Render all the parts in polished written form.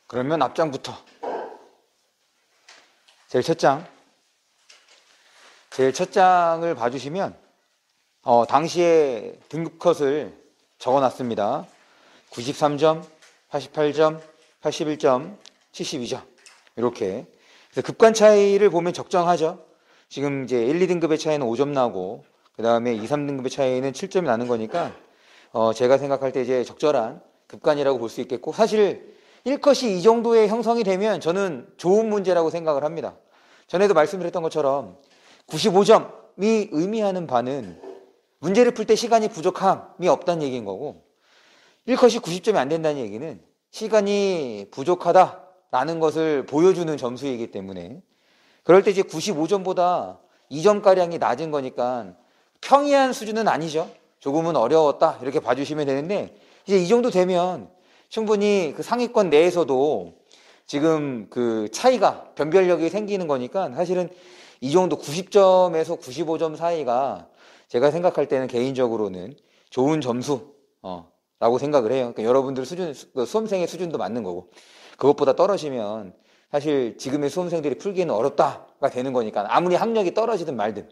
그러면 앞장부터 제일 첫 장을 봐주시면 당시에 등급컷을 적어놨습니다. 93점, 88점, 81점, 72점 이렇게. 그래서 급간 차이를 보면 적정하죠. 지금 이제 1, 2등급의 차이는 5점 나고 그 다음에 2, 3등급의 차이는 7점이 나는 거니까 제가 생각할 때 이제 적절한 급간이라고 볼 수 있겠고, 사실 1컷이 이 정도의 형성이 되면 저는 좋은 문제라고 생각을 합니다. 전에도 말씀드렸던 것처럼 95점이 의미하는 바는 문제를 풀 때 시간이 부족함이 없다는 얘기인 거고, 1컷이 90점이 안 된다는 얘기는 시간이 부족하다라는 것을 보여주는 점수이기 때문에, 그럴 때 이제 95점보다 2점가량이 낮은 거니까 평이한 수준은 아니죠. 조금은 어려웠다 이렇게 봐주시면 되는데, 이제 이 정도 되면 충분히 그 상위권 내에서도 지금 그 차이가 변별력이 생기는 거니까, 사실은 이 정도 90점에서 95점 사이가 제가 생각할 때는 개인적으로는 좋은 점수라고 생각을 해요. 그러니까 여러분들 수준, 수험생의 수준도 맞는 거고, 그것보다 떨어지면 사실 지금의 수험생들이 풀기는 어렵다가 되는 거니까, 아무리 학력이 떨어지든 말든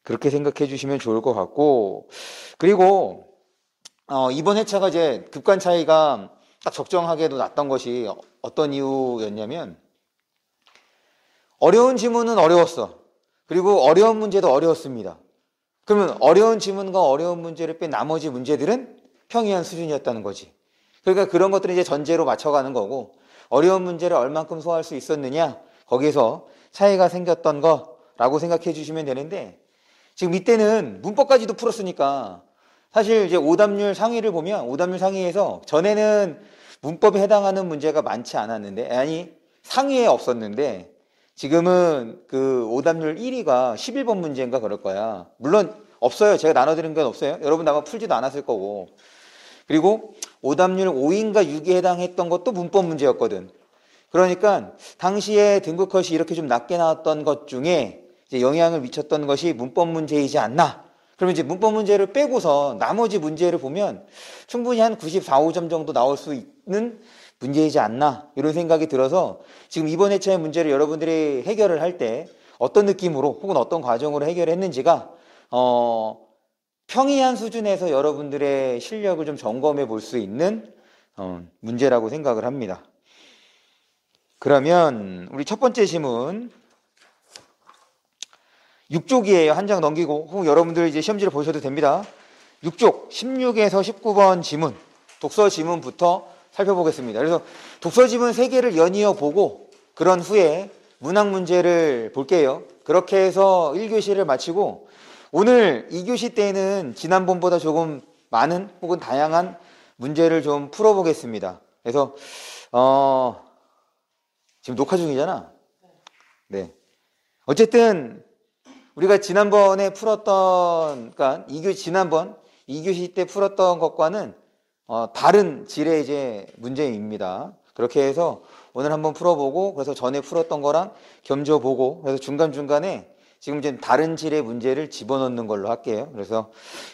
그렇게 생각해 주시면 좋을 것 같고, 그리고 이번 회차가 이제 급간 차이가 딱 적정하게도 났던 것이 어떤 이유였냐면, 어려운 지문은 어려웠어. 그리고 어려운 문제도 어려웠습니다. 그러면 어려운 지문과 어려운 문제를 뺀 나머지 문제들은 평이한 수준이었다는 거지. 그러니까 그런 것들을 이제 전제로 맞춰가는 거고, 어려운 문제를 얼만큼 소화할 수 있었느냐, 거기에서 차이가 생겼던 거라고 생각해 주시면 되는데, 지금 이때는 문법까지도 풀었으니까 사실 이제 오답률 상위를 보면, 오답률 상위에서 전에는 문법에 해당하는 문제가 많지 않았는데, 아니 상위에 없었는데, 지금은 그 오답률 1위가 11번 문제인가 그럴 거야. 물론 없어요. 제가 나눠드린 건 없어요. 여러분 아마 풀지도 않았을 거고. 그리고 오답률 5인가 6에 해당했던 것도 문법 문제였거든. 그러니까 당시에 등급컷이 이렇게 좀 낮게 나왔던 것 중에 이제 영향을 미쳤던 것이 문법 문제이지 않나. 그러면 이제 문법 문제를 빼고서 나머지 문제를 보면 충분히 한 94, 5점 정도 나올 수 있는 문제이지 않나, 이런 생각이 들어서 지금 이번 회차의 문제를 여러분들이 해결을 할 때 어떤 느낌으로 혹은 어떤 과정으로 해결했는지가 평이한 수준에서 여러분들의 실력을 좀 점검해 볼 수 있는 문제라고 생각을 합니다. 그러면 우리 첫 번째 지문 6쪽이에요. 한 장 넘기고, 혹은 여러분들 이제 시험지를 보셔도 됩니다. 6쪽 16에서 19번 지문, 독서 지문부터 살펴보겠습니다. 그래서 독서 지문 3개를 연이어 보고 그런 후에 문학 문제를 볼게요. 그렇게 해서 1교시를 마치고, 오늘 2교시 때는 지난번보다 조금 많은 혹은 다양한 문제를 좀 풀어보겠습니다. 그래서 지금 녹화 중이잖아. 네. 어쨌든 우리가 지난번에 풀었던, 그러니까 지난번 2교시 때 풀었던 것과는 다른 질의 이제 문제입니다. 그렇게 해서 오늘 한번 풀어보고, 그래서 전에 풀었던 거랑 겸져보고, 그래서 중간중간에 지금 이제 다른 질의 문제를 집어넣는 걸로 할게요. 그래서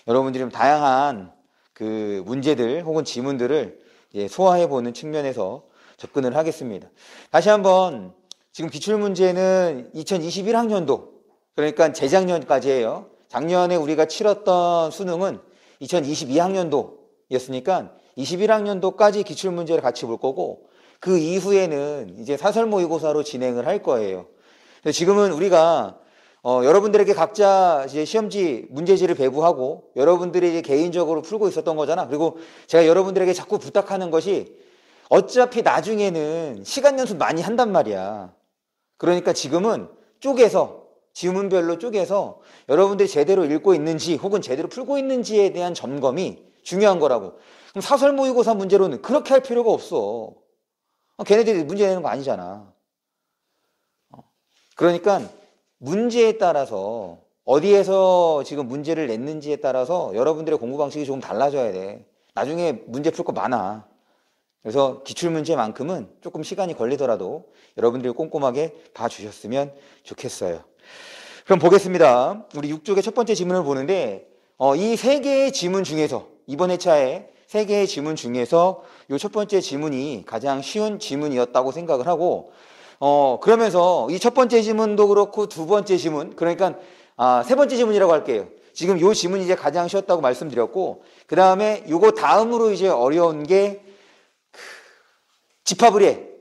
여러분들이 좀 다양한 그 문제들 혹은 지문들을 소화해보는 측면에서 접근을 하겠습니다. 다시 한번, 지금 기출문제는 2021학년도, 그러니까 재작년까지예요. 작년에 우리가 치렀던 수능은 2022학년도였으니까 21학년도까지 기출문제를 같이 볼 거고, 그 이후에는 이제 사설 모의고사로 진행을 할 거예요. 지금은 우리가 여러분들에게 각자 이제 시험지 문제지를 배부하고 여러분들이 이제 개인적으로 풀고 있었던 거잖아. 그리고 제가 여러분들에게 자꾸 부탁하는 것이, 어차피 나중에는 시간 연습 많이 한단 말이야. 그러니까 지금은 지문별로 쪼개서 여러분들이 제대로 읽고 있는지 혹은 제대로 풀고 있는지에 대한 점검이 중요한 거라고. 그럼 사설 모의고사 문제로는 그렇게 할 필요가 없어. 걔네들이 문제 내는 거 아니잖아. 그러니까 문제에 따라서, 어디에서 지금 문제를 냈는지에 따라서 여러분들의 공부 방식이 조금 달라져야 돼. 나중에 문제 풀 거 많아. 그래서 기출문제만큼은 조금 시간이 걸리더라도 여러분들이 꼼꼼하게 봐주셨으면 좋겠어요. 그럼 보겠습니다. 우리 6쪽의 첫 번째 지문을 보는데, 이 3개의 지문 중에서, 이번 회차에 3개의 지문 중에서 이 첫 번째 지문이 가장 쉬운 지문이었다고 생각을 하고, 그러면서 이 첫 번째 지문도 그렇고 두 번째 지문, 그러니까 세 번째 지문이라고 할게요. 지금 요 지문이 이제 가장 쉬웠다고 말씀드렸고, 그 다음에 요거 다음으로 이제 어려운 게 집합의례.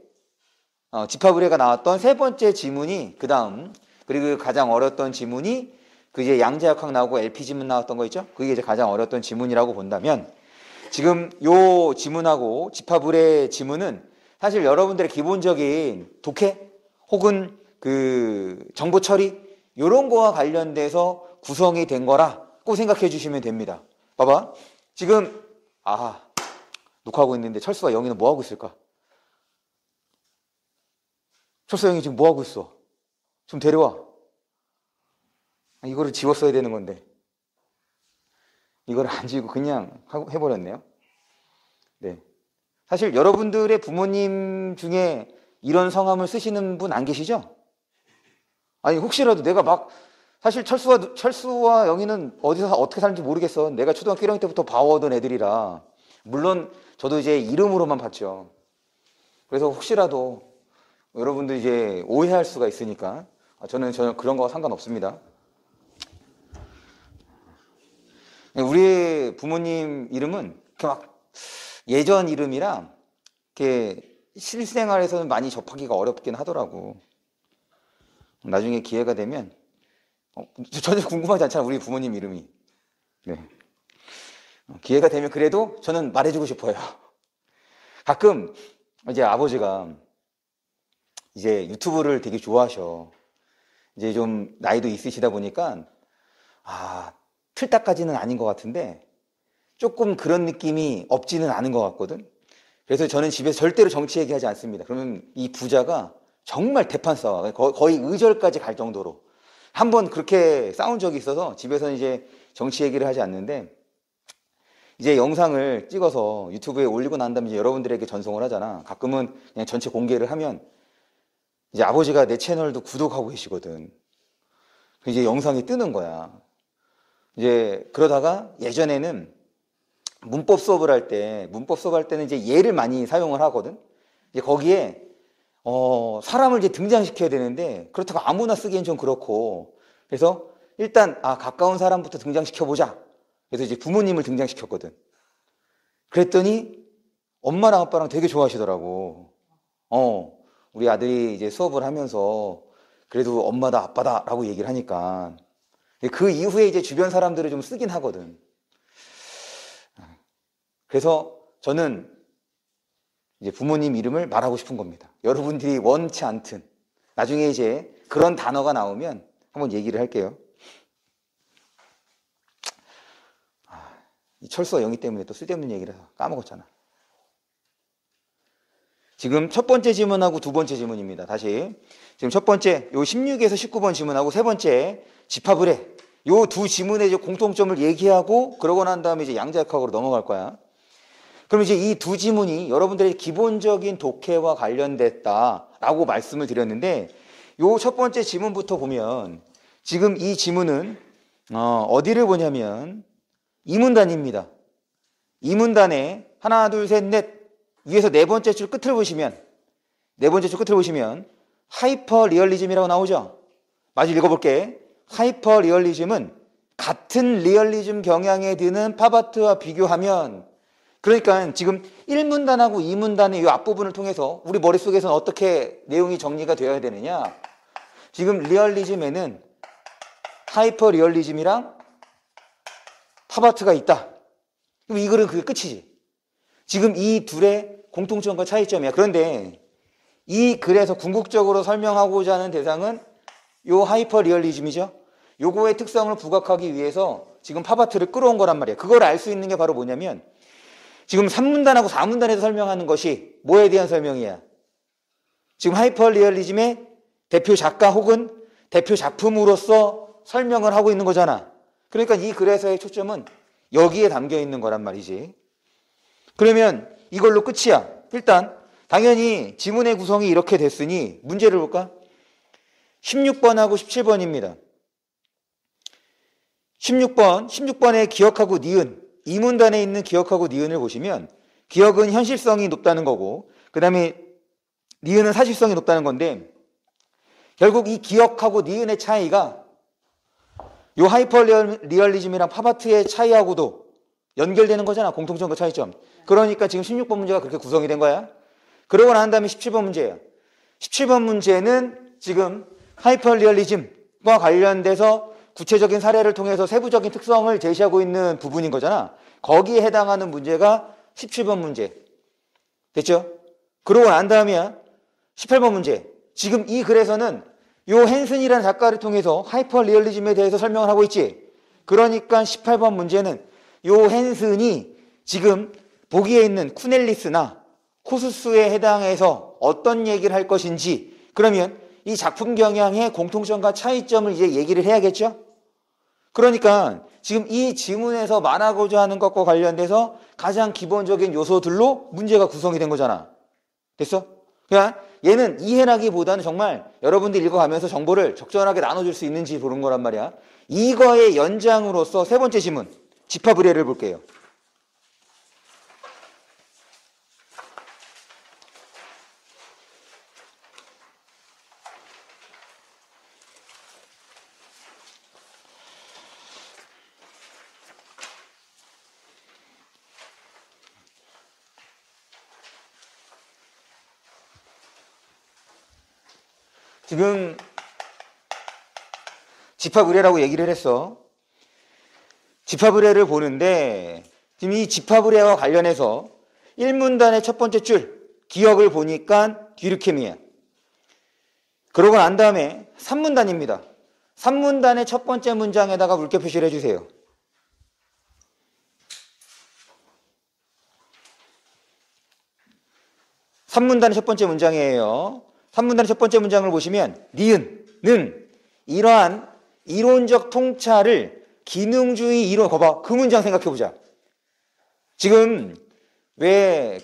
집합의례가 나왔던 세 번째 지문이 그 다음, 그리고 가장 어려웠던 지문이 그 이제 양자역학 나오고 LP 지문 나왔던 거 있죠? 그게 이제 가장 어려웠던 지문이라고 본다면, 지금 요 지문하고 집합의례 지문은 사실 여러분들의 기본적인 독해 혹은 그 정보 처리 요런 거와 관련돼서 구성이 된 거라고 생각해 주시면 됩니다. 봐봐. 지금 녹화하고 있는데 철수와 영희는 뭐 하고 있을까? 철수 형이 지금 뭐 하고 있어? 좀 데려와. 이거를 지웠어야 되는 건데 이걸 안 지우고 그냥 해버렸네요. 네. 사실 여러분들의 부모님 중에 이런 성함을 쓰시는 분 안 계시죠? 아니 혹시라도 내가 사실 철수와 영희는 어디서 어떻게 사는지 모르겠어. 내가 초등학교 1학년 때부터 봐오던 애들이라. 물론 저도 이제 이름으로만 봤죠. 그래서 혹시라도 여러분들 이제 오해할 수가 있으니까 저는 전혀 그런 거와 상관없습니다. 우리 부모님 이름은 막 예전 이름이라 이렇게 실생활에서는 많이 접하기가 어렵긴 하더라고. 나중에 기회가 되면 전혀 궁금하지 않잖아, 우리 부모님 이름이. 네. 기회가 되면 그래도 저는 말해주고 싶어요. 가끔 이제 아버지가 이제 유튜브를 되게 좋아하셔. 이제 좀 나이도 있으시다 보니까 틀딱까지는 아닌 것 같은데 조금 그런 느낌이 없지는 않은 것 같거든. 그래서 저는 집에서 절대로 정치 얘기하지 않습니다. 그러면 이 부자가 정말 대판 싸워. 거의 의절까지 갈 정도로. 한번 그렇게 싸운 적이 있어서 집에서는 이제 정치 얘기를 하지 않는데, 이제 영상을 찍어서 유튜브에 올리고 난 다음에 이제 여러분들에게 전송을 하잖아. 가끔은 그냥 전체 공개를 하면 이제 아버지가 내 채널도 구독하고 계시거든. 이제 영상이 뜨는 거야. 이제 그러다가 예전에는 문법 수업을 할 때는 이제 예를 많이 사용을 하거든. 이제 거기에 사람을 이제 등장시켜야 되는데 그렇다고 아무나 쓰기엔 좀 그렇고, 그래서 일단 가까운 사람부터 등장시켜보자. 그래서 이제 부모님을 등장시켰거든. 그랬더니 엄마랑 아빠랑 되게 좋아하시더라고. 우리 아들이 이제 수업을 하면서 그래도 엄마다 아빠다라고 얘기를 하니까. 그 이후에 이제 주변 사람들을 좀 쓰긴 하거든. 그래서 저는 이제 부모님 이름을 말하고 싶은 겁니다. 여러분들이 원치 않든 나중에 이제 그런 단어가 나오면 한번 얘기를 할게요. 이 철수와 영희 때문에 또 쓸데없는 얘기를 해서 까먹었잖아. 지금 첫 번째 지문하고 두 번째 지문입니다. 다시. 지금 첫 번째, 요 16에서 19번 지문하고 세 번째, 집합의례. 요 두 지문의 이제 공통점을 얘기하고, 그러고 난 다음에 이제 양자역학으로 넘어갈 거야. 그럼 이제 이 두 지문이 여러분들의 기본적인 독해와 관련됐다라고 말씀을 드렸는데, 요 첫 번째 지문부터 보면, 지금 이 지문은, 어디를 보냐면, 이문단입니다. 이문단에 하나, 둘, 셋, 넷, 위에서 네 번째 줄 끝을 보시면 하이퍼 리얼리즘이라고 나오죠. 마저 읽어볼게. 하이퍼 리얼리즘은 같은 리얼리즘 경향에 드는 팝아트와 비교하면, 그러니까 지금 1문단하고 2문단의 이 앞부분을 통해서 우리 머릿속에서는 어떻게 내용이 정리가 되어야 되느냐. 지금 리얼리즘에는 하이퍼 리얼리즘이랑 팝아트가 있다. 그럼 이 글은 그게 끝이지. 지금 이 둘의 공통점과 차이점이야. 그런데 이 글에서 궁극적으로 설명하고자 하는 대상은 요 하이퍼 리얼리즘이죠. 요거의 특성을 부각하기 위해서 지금 팝아트를 끌어온 거란 말이야. 그걸 알 수 있는 게 바로 뭐냐면, 지금 3문단하고 4문단에서 설명하는 것이 뭐에 대한 설명이야? 지금 하이퍼 리얼리즘의 대표 작가 혹은 대표 작품으로서 설명을 하고 있는 거잖아. 그러니까 이 글에서의 초점은 여기에 담겨 있는 거란 말이지. 그러면 이걸로 끝이야. 일단 당연히 지문의 구성이 이렇게 됐으니 문제를 볼까? 16번하고 17번입니다. 16번에 기억하고 니은, 이문단에 있는 기억하고 니은을 보시면 기억은 현실성이 높다는 거고, 그 다음에 니은은 사실성이 높다는 건데, 결국 이 기억하고 니은의 차이가 요 하이퍼 리얼리즘이랑 팝아트의 차이하고도 연결되는 거잖아. 공통점과 차이점. 그러니까 지금 16번 문제가 그렇게 구성이 된 거야. 그러고 난 다음에 17번 문제예요. 17번 문제는 지금 하이퍼 리얼리즘과 관련돼서 구체적인 사례를 통해서 세부적인 특성을 제시하고 있는 부분인 거잖아. 거기에 해당하는 문제가 17번 문제. 됐죠? 그러고 난 다음이야. 18번 문제. 지금 이 글에서는 요 헨슨이라는 작가를 통해서 하이퍼 리얼리즘에 대해서 설명을 하고 있지. 그러니까 18번 문제는 요 헨슨이 지금 보기에 있는 쿠넬리스나 호수스에 해당해서 어떤 얘기를 할 것인지, 그러면 이 작품 경향의 공통점과 차이점을 이제 얘기를 해야겠죠? 그러니까 지금 이 지문에서 말하고자 하는 것과 관련돼서 가장 기본적인 요소들로 문제가 구성이 된 거잖아. 됐어? 그러니까 얘는 이해라기보다는 정말 여러분들이 읽어가면서 정보를 적절하게 나눠줄 수 있는지 보는 거란 말이야. 이거의 연장으로서 세 번째 지문, 집합 의례를 볼게요. 지금 집합 의례라고 얘기를 했어. 집합 의례를 보는데 지금 이 집합 의례와 관련해서 1문단의 첫 번째 줄 기억을 보니까 뒤르케미야. 그러고 난 다음에 3문단입니다. 3문단의 첫 번째 문장에다가 물결 표시를 해주세요. (3문단의) 첫 번째 문장이에요. 3문단의 첫 번째 문장을 보시면 니은는 이러한 이론적 통찰을 기능주의 이론, 거봐, 그 문장 생각해보자. 지금 왜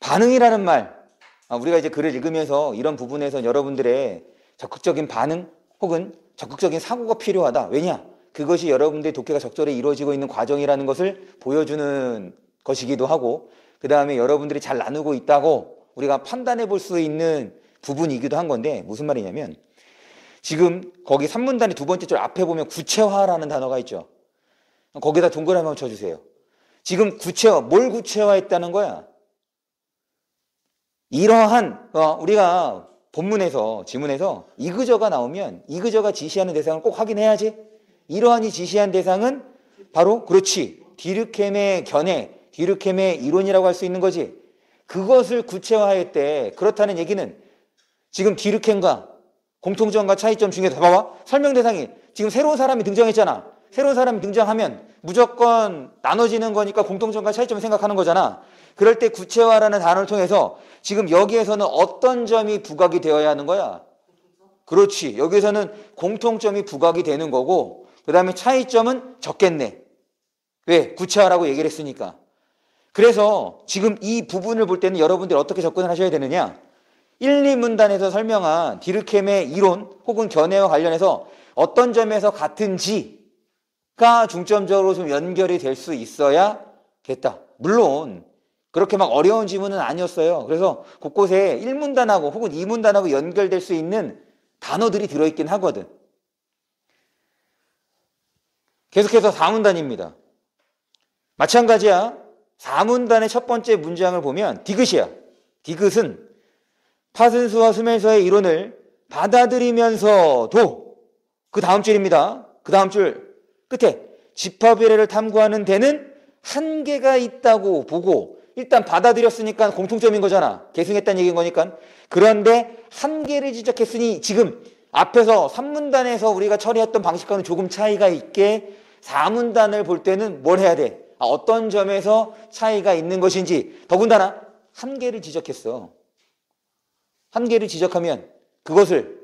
반응이라는 말, 우리가 이제 글을 읽으면서 이런 부분에서 여러분들의 적극적인 반응 혹은 적극적인 사고가 필요하다. 왜냐? 그것이 여러분들의 독해가 적절히 이루어지고 있는 과정이라는 것을 보여주는 것이기도 하고, 그 다음에 여러분들이 잘 나누고 있다고 우리가 판단해 볼 수 있는 부분이기도 한 건데, 무슨 말이냐면 지금 거기 3문단의 두 번째 줄 앞에 보면 구체화라는 단어가 있죠. 거기다 동그라미 한번 쳐주세요. 지금 뭘 구체화했다는 거야? 이러한 우리가 본문에서 지문에서 이그저가 나오면 이그저가 지시하는 대상을 꼭 확인해야지. 이러한이 지시한 대상은 바로 그렇지, 디르켐의 견해, 디르켐의 이론이라고 할 수 있는 거지. 그것을 구체화했대. 그렇다는 얘기는 지금 디르켐과 공통점과 차이점 중에서 봐봐, 설명 대상이 지금 새로운 사람이 등장했잖아. 새로운 사람이 등장하면 무조건 나눠지는 거니까 공통점과 차이점을 생각하는 거잖아. 그럴 때 구체화라는 단어를 통해서 지금 여기에서는 어떤 점이 부각이 되어야 하는 거야? 그렇지, 여기에서는 공통점이 부각이 되는 거고, 그 다음에 차이점은 적겠네. 왜? 구체화라고 얘기를 했으니까. 그래서 지금 이 부분을 볼 때는 여러분들이 어떻게 접근을 하셔야 되느냐? 1, 2문단에서 설명한 디르켐의 이론 혹은 견해와 관련해서 어떤 점에서 같은지가 중점적으로 좀 연결이 될 수 있어야겠다. 물론 그렇게 막 어려운 지문은 아니었어요. 그래서 곳곳에 1문단하고 혹은 2문단하고 연결될 수 있는 단어들이 들어있긴 하거든. 계속해서 4문단입니다. 마찬가지야. 4문단의 첫 번째 문장을 보면 디귿이야. 디귿은 파슨스와 스멜서의 이론을 받아들이면서도, 그 다음 줄입니다. 그 다음 줄 끝에 집합의례를 탐구하는 데는 한계가 있다고 보고, 일단 받아들였으니까 공통점인 거잖아. 계승했다는 얘기인 거니까. 그런데 한계를 지적했으니 지금 앞에서 3문단에서 우리가 처리했던 방식과는 조금 차이가 있게 4문단을 볼 때는 뭘 해야 돼? 어떤 점에서 차이가 있는 것인지, 더군다나 한계를 지적했어. 한계를 지적하면 그것을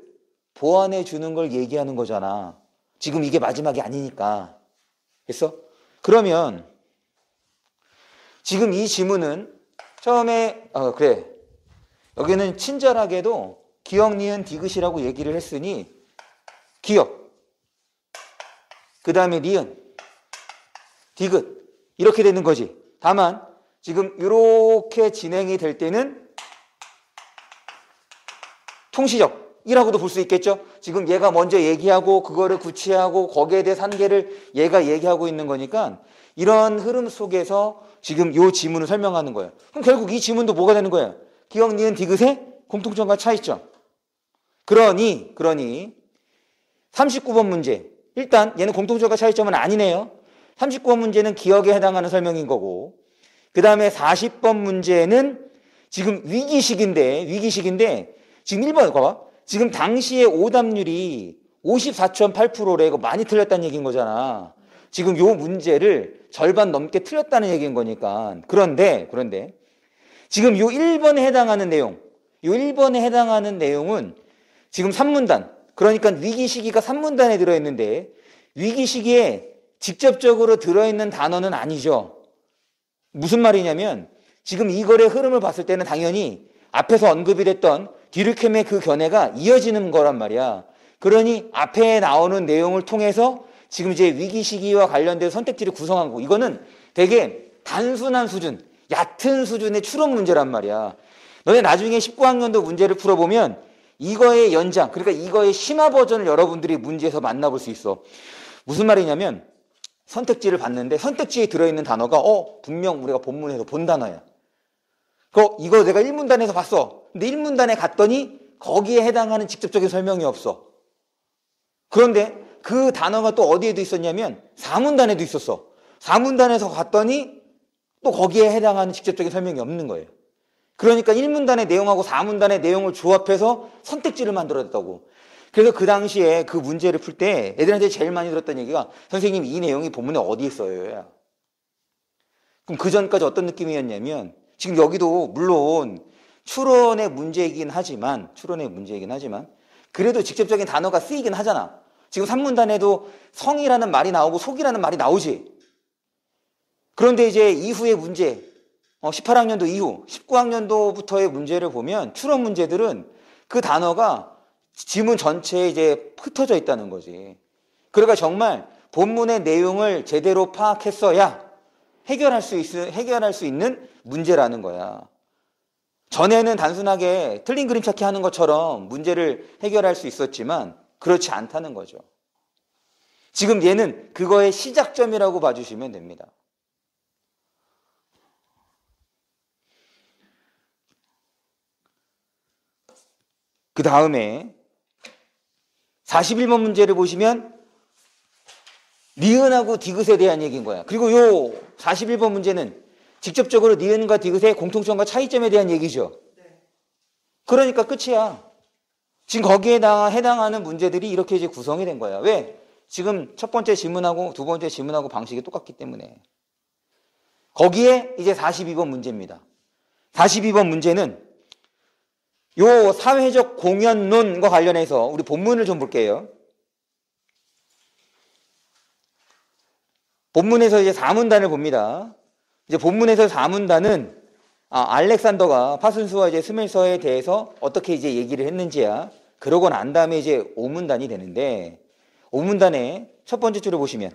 보완해 주는 걸 얘기하는 거잖아. 지금 이게 마지막이 아니니까. 됐어? 그러면 지금 이 지문은 처음에 그래, 여기는 친절하게도 기억, 니은, 디귿이라고 얘기를 했으니 기억, 그 다음에 니은, 디귿, 이렇게 되는 거지. 다만 지금 이렇게 진행이 될 때는 통시적이라고도 볼 수 있겠죠. 지금 얘가 먼저 얘기하고 그거를 구체하고 거기에 대해 한계를 얘가 얘기하고 있는 거니까 이런 흐름 속에서 지금 이 지문을 설명하는 거예요. 그럼 결국 이 지문도 뭐가 되는 거예요? 기억, 니은, 디귿의 공통점과 차이점. 그러니 39번 문제. 일단 얘는 공통점과 차이점은 아니네요. 39번 문제는 기억에 해당하는 설명인 거고, 그 다음에 40번 문제는 지금 위기식인데 지금 1번 봐봐. 지금 당시의 오답률이 54.8%래. 이거 많이 틀렸다는 얘기인 거잖아. 지금 요 문제를 절반 넘게 틀렸다는 얘기인 거니까. 그런데 지금 요 1번에 해당하는 내용은 지금 3문단, 그러니까 위기시기가 3문단에 들어있는데 위기시기에 직접적으로 들어있는 단어는 아니죠. 무슨 말이냐면 지금 이거의 흐름을 봤을 때는 당연히 앞에서 언급이 됐던 디르켐의 그 견해가 이어지는 거란 말이야. 그러니 앞에 나오는 내용을 통해서 지금 이제 위기시기와 관련된 선택지를 구성한 거고, 이거는 되게 단순한 수준, 얕은 수준의 추론 문제란 말이야. 너네 나중에 19학년도 문제를 풀어보면 이거의 연장, 그러니까 이거의 심화 버전을 여러분들이 문제에서 만나볼 수 있어. 무슨 말이냐면 선택지를 봤는데 선택지에 들어있는 단어가 분명 우리가 본문에서 본 단어야. 이거 내가 1문단에서 봤어. 근데 1문단에 갔더니 거기에 해당하는 직접적인 설명이 없어. 그런데 그 단어가 또 어디에도 있었냐면 4문단에도 있었어. 4문단에서 갔더니 또 거기에 해당하는 직접적인 설명이 없는 거예요. 그러니까 1문단의 내용하고 4문단의 내용을 조합해서 선택지를 만들어냈다고. 그래서 그 당시에 그 문제를 풀 때 애들한테 제일 많이 들었던 얘기가 선생님 이 내용이 본문에 어디에 있어요? 그럼 그 전까지 어떤 느낌이었냐면 지금 여기도 물론 추론의 문제이긴 하지만 그래도 직접적인 단어가 쓰이긴 하잖아. 지금 3문단에도 성이라는 말이 나오고 속이라는 말이 나오지. 그런데 이제 이후의 문제, 18학년도 이후 19학년도부터의 문제를 보면 추론 문제들은 그 단어가 지문 전체에 이제 흩어져 있다는 거지. 그러니까 정말 본문의 내용을 제대로 파악했어야 해결할 수 있는 문제라는 거야. 전에는 단순하게 틀린 그림 찾기 하는 것처럼 문제를 해결할 수 있었지만 그렇지 않다는 거죠. 지금 얘는 그거의 시작점이라고 봐주시면 됩니다. 그 다음에 41번 문제를 보시면 니은하고 디귿에 대한 얘기인 거야. 그리고 요 41번 문제는 직접적으로 니은과 디귿의 공통점과 차이점에 대한 얘기죠. 그러니까 끝이야. 지금 거기에 해당하는 문제들이 이렇게 이제 구성이 된 거야. 왜? 지금 첫 번째 지문하고 두 번째 지문하고 방식이 똑같기 때문에. 거기에 이제 42번 문제입니다. 42번 문제는 요 사회적 공연론과 관련해서 우리 본문을 좀 볼게요. 본문에서 이제 4문단을 봅니다. 이제 본문에서 4문단은 알렉산더가 파순수와 이제 스멜서에 대해서 어떻게 이제 얘기를 했는지야. 그러고 난 다음에 이제 5문단이 되는데 5문단의 첫 번째 줄을 보시면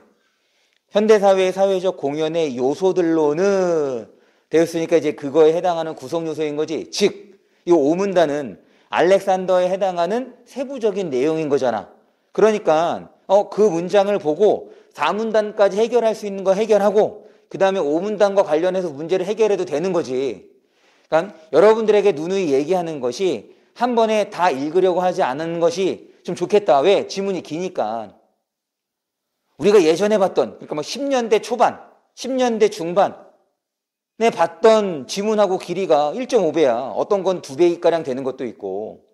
현대사회의 사회적 공연의 요소들로는 되었으니까 이제 그거에 해당하는 구성 요소인 거지. 즉 이 5문단은 알렉산더에 해당하는 세부적인 내용인 거잖아. 그러니까 그 문장을 보고 4문단까지 해결할 수 있는 거 해결하고 그 다음에 5문단과 관련해서 문제를 해결해도 되는 거지. 그러니까 여러분들에게 누누이 얘기하는 것이 한 번에 다 읽으려고 하지 않는 것이 좀 좋겠다. 왜? 지문이 기니까. 우리가 예전에 봤던, 그러니까 10년대 초반, 10년대 중반에 봤던 지문하고 길이가 1.5배야. 어떤 건 2배가량 되는 것도 있고.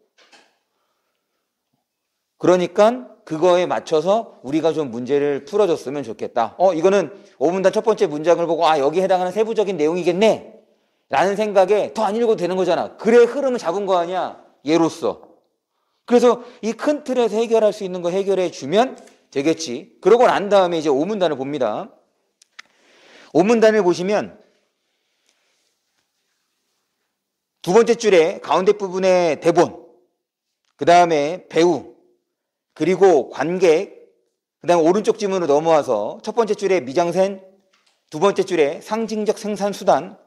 그러니까 그거에 맞춰서 우리가 좀 문제를 풀어줬으면 좋겠다. 이거는 5문단 첫 번째 문장을 보고 여기 해당하는 세부적인 내용이겠네 라는 생각에 더 안 읽어도 되는 거잖아. 그래 흐름을 잡은 거 아니야, 얘로서. 그래서 이 큰 틀에서 해결할 수 있는 거 해결해 주면 되겠지. 그러고 난 다음에 이제 5문단을 봅니다. 5문단을 보시면 두 번째 줄에 가운데 부분에 대본, 그 다음에 배우, 그리고 관객, 그 다음에 오른쪽 지문으로 넘어와서 첫 번째 줄에 미장센, 두 번째 줄에 상징적 생산수단,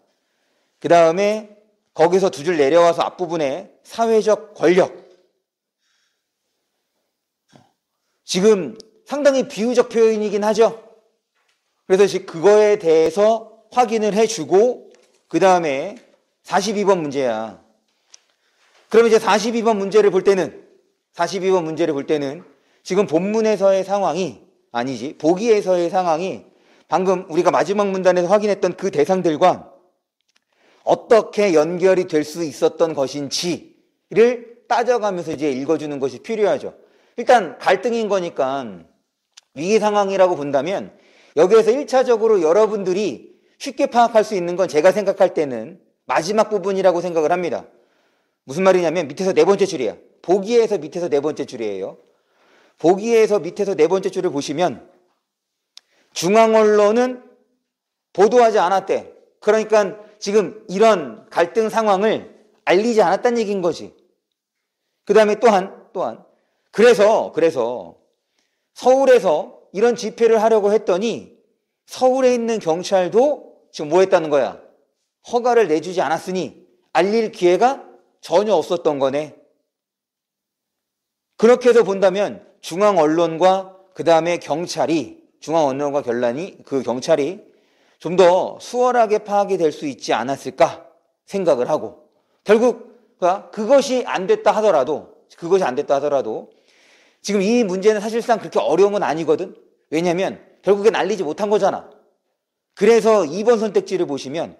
그 다음에 거기서 두 줄 내려와서 앞부분에 사회적 권력. 지금 상당히 비유적 표현이긴 하죠. 그래서 그거에 대해서 확인을 해주고 그 다음에 42번 문제야. 그럼 이제 42번 문제를 볼 때는 지금 본문에서의 상황이 아니지, 보기에서의 상황이 방금 우리가 마지막 문단에서 확인했던 그 대상들과 어떻게 연결이 될 수 있었던 것인지를 따져가면서 이제 읽어주는 것이 필요하죠. 일단 갈등인 거니까 위기 상황이라고 본다면 여기에서 1차적으로 여러분들이 쉽게 파악할 수 있는 건 제가 생각할 때는 마지막 부분이라고 생각을 합니다. 무슨 말이냐면 밑에서 네 번째 줄이야. 보기에서 밑에서 네 번째 줄이에요. 보기에서 밑에서 네 번째 줄을 보시면 중앙언론은 보도하지 않았대. 그러니까 지금 이런 갈등 상황을 알리지 않았다는 얘기인 거지. 그 다음에 또한 그래서 서울에서 이런 집회를 하려고 했더니 서울에 있는 경찰도 지금 뭐 했다는 거야? 허가를 내주지 않았으니 알릴 기회가 전혀 없었던 거네. 그렇게 해서 본다면 중앙언론과 그 다음에 경찰이 좀 더 수월하게 파악이 될 수 있지 않았을까 생각을 하고, 결국 그것이 안 됐다 하더라도 지금 이 문제는 사실상 그렇게 어려운 건 아니거든. 왜냐하면 결국엔 알리지 못한 거잖아. 그래서 2번 선택지를 보시면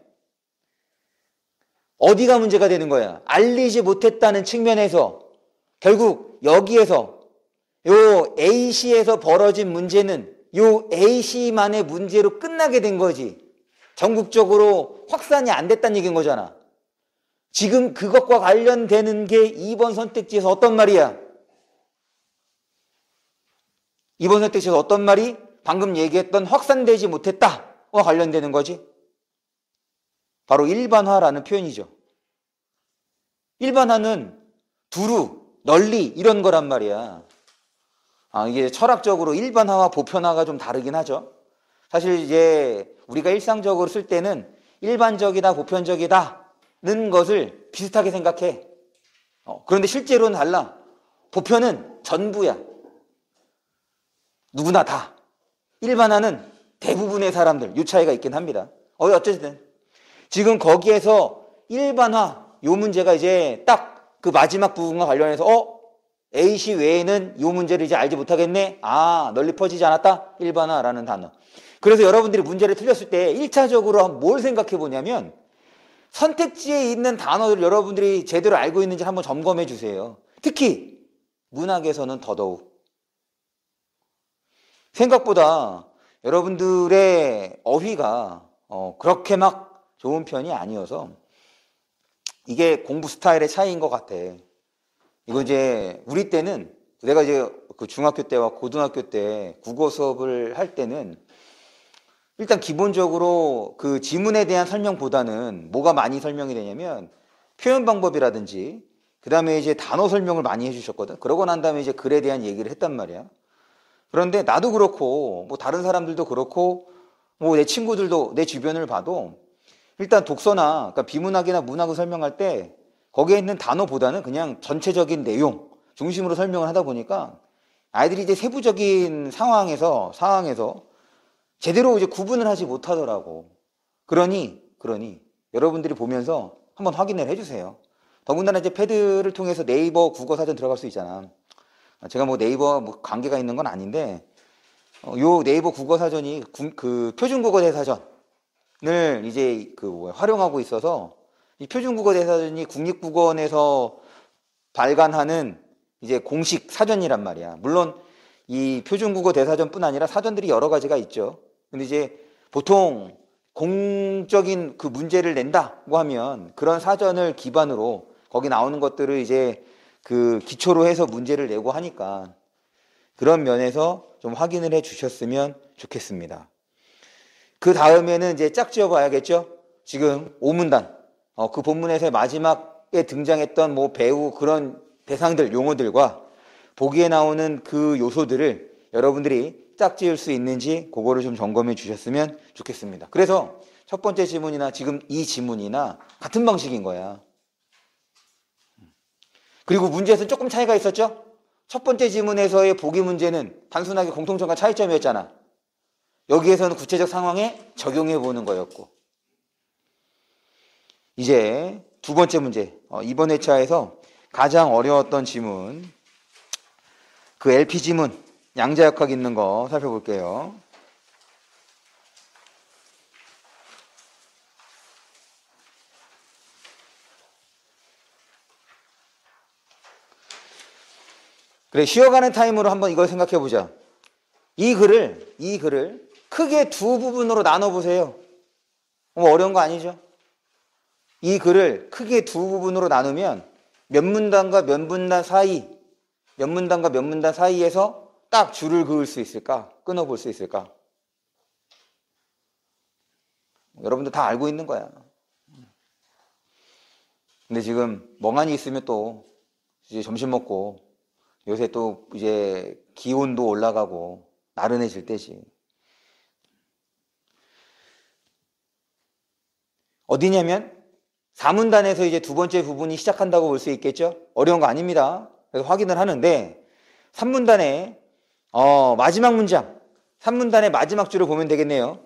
어디가 문제가 되는 거야? 알리지 못했다는 측면에서 결국 여기에서 요 A시에서 벌어진 문제는 요 A시만의 문제로 끝나게 된 거지. 전국적으로 확산이 안 됐다는 얘기인 거잖아. 지금 그것과 관련되는 게 2번 선택지에서 어떤 말이야? 2번 선택지에서 어떤 말이 방금 얘기했던 확산되지 못했다와 관련되는 거지? 바로 일반화라는 표현이죠. 일반화는 두루, 널리 이런 거란 말이야. 이게 철학적으로 일반화와 보편화가 좀 다르긴 하죠. 사실 이제 우리가 일상적으로 쓸 때는 일반적이다, 보편적이다는 것을 비슷하게 생각해. 그런데 실제로는 달라. 보편은 전부야. 누구나 다. 일반화는 대부분의 사람들, 이 차이가 있긴 합니다. 어쨌든 지금 거기에서 일반화, 요 문제가 이제 딱 그 마지막 부분과 관련해서 A시 외에는 이 문제를 이제 알지 못하겠네. 널리 퍼지지 않았다. 일반화라는 단어. 그래서 여러분들이 문제를 틀렸을 때 1차적으로 뭘 생각해 보냐면 선택지에 있는 단어를 여러분들이 제대로 알고 있는지 한번 점검해 주세요. 특히 문학에서는 더더욱. 생각보다 여러분들의 어휘가 그렇게 막 좋은 편이 아니어서 이게 공부 스타일의 차이인 것 같아. 이거 이제 우리 때는 내가 이제 그 중학교 때와 고등학교 때 국어 수업을 할 때는 일단 기본적으로 그 지문에 대한 설명보다는 뭐가 많이 설명이 되냐면 표현 방법이라든지 그 다음에 이제 단어 설명을 많이 해주셨거든. 그러고 난 다음에 이제 글에 대한 얘기를 했단 말이야. 그런데 나도 그렇고 뭐 다른 사람들도 그렇고 뭐 내 친구들도 내 주변을 봐도 일단 독서나 그러니까 비문학이나 문학을 설명할 때 거기에 있는 단어보다는 그냥 전체적인 내용 중심으로 설명을 하다 보니까 아이들이 이제 세부적인 상황에서 제대로 이제 구분을 하지 못하더라고. 그러니 여러분들이 보면서 한번 확인을 해주세요. 더군다나 이제 패드를 통해서 네이버 국어사전 들어갈 수 있잖아. 제가 뭐 네이버 뭐 관계가 있는 건 아닌데 요 네이버 국어사전이 그 표준국어 대사전을 이제 활용하고 있어서 이 표준국어 대사전이 국립국어원에서 발간하는 이제 공식 사전이란 말이야. 물론 이 표준국어 대사전뿐 아니라 사전들이 여러 가지가 있죠. 근데 이제 보통 공적인 그 문제를 낸다고 하면 그런 사전을 기반으로 거기 나오는 것들을 이제 그 기초로 해서 문제를 내고 하니까 그런 면에서 좀 확인을 해 주셨으면 좋겠습니다. 그 다음에는 이제 짝지어 봐야겠죠? 지금 5문단. 그 본문에서 마지막에 등장했던 뭐 배우 그런 대상들, 용어들과 보기에 나오는 그 요소들을 여러분들이 짝지을 수 있는지 그거를 좀 점검해 주셨으면 좋겠습니다. 그래서 첫 번째 지문이나 지금 이 지문이나 같은 방식인 거야. 그리고 문제에서 조금 차이가 있었죠? 첫 번째 지문에서의 보기 문제는 단순하게 공통점과 차이점이었잖아. 여기에서는 구체적 상황에 적용해 보는 거였고. 이제 두 번째 문제, 이번 회차에서 가장 어려웠던 지문, 그 LP 지문, 양자역학 있는 거 살펴볼게요. 그래, 쉬어가는 타임으로 한번 이걸 생각해 보자. 이 글을 크게 두 부분으로 나눠보세요. 어려운 거 아니죠? 이 글을 크게 두 부분으로 나누면 몇 문단과 몇 문단 사이, 몇 문단과 몇 문단 사이에서 딱 줄을 그을 수 있을까? 끊어볼 수 있을까? 여러분들 다 알고 있는 거야. 근데 지금 멍하니 있으면 또 이제 점심 먹고 요새 또 이제 기온도 올라가고 나른해질 때지. 어디냐면 4문단에서 이제 두 번째 부분이 시작한다고 볼 수 있겠죠? 어려운 거 아닙니다. 그래서 확인을 하는데 3문단의 마지막 문장, 3문단의 마지막 줄을 보면 되겠네요.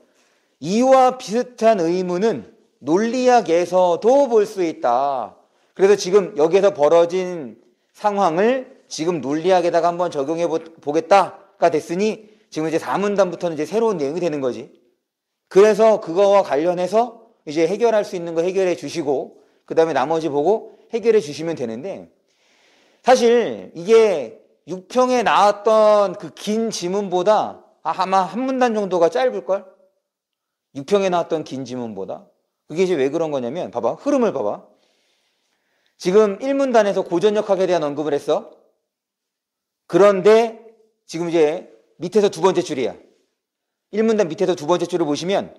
이와 비슷한 의문은 논리학에서도 볼 수 있다. 그래서 지금 여기에서 벌어진 상황을 지금 논리학에다가 한번 적용해 보겠다가 됐으니 지금 이제 4문단부터는 이제 새로운 내용이 되는 거지. 그래서 그거와 관련해서 이제 해결할 수 있는 거 해결해 주시고 그 다음에 나머지 보고 해결해 주시면 되는데, 사실 이게 6평에 나왔던 그 긴 지문보다 아마 한 문단 정도가 짧을걸? 6평에 나왔던 긴 지문보다. 그게 이제 왜 그런 거냐면 봐봐, 흐름을 봐봐. 지금 1문단에서 고전역학에 대한 언급을 했어. 그런데 지금 이제 밑에서 두 번째 줄이야. 1문단 밑에서 두 번째 줄을 보시면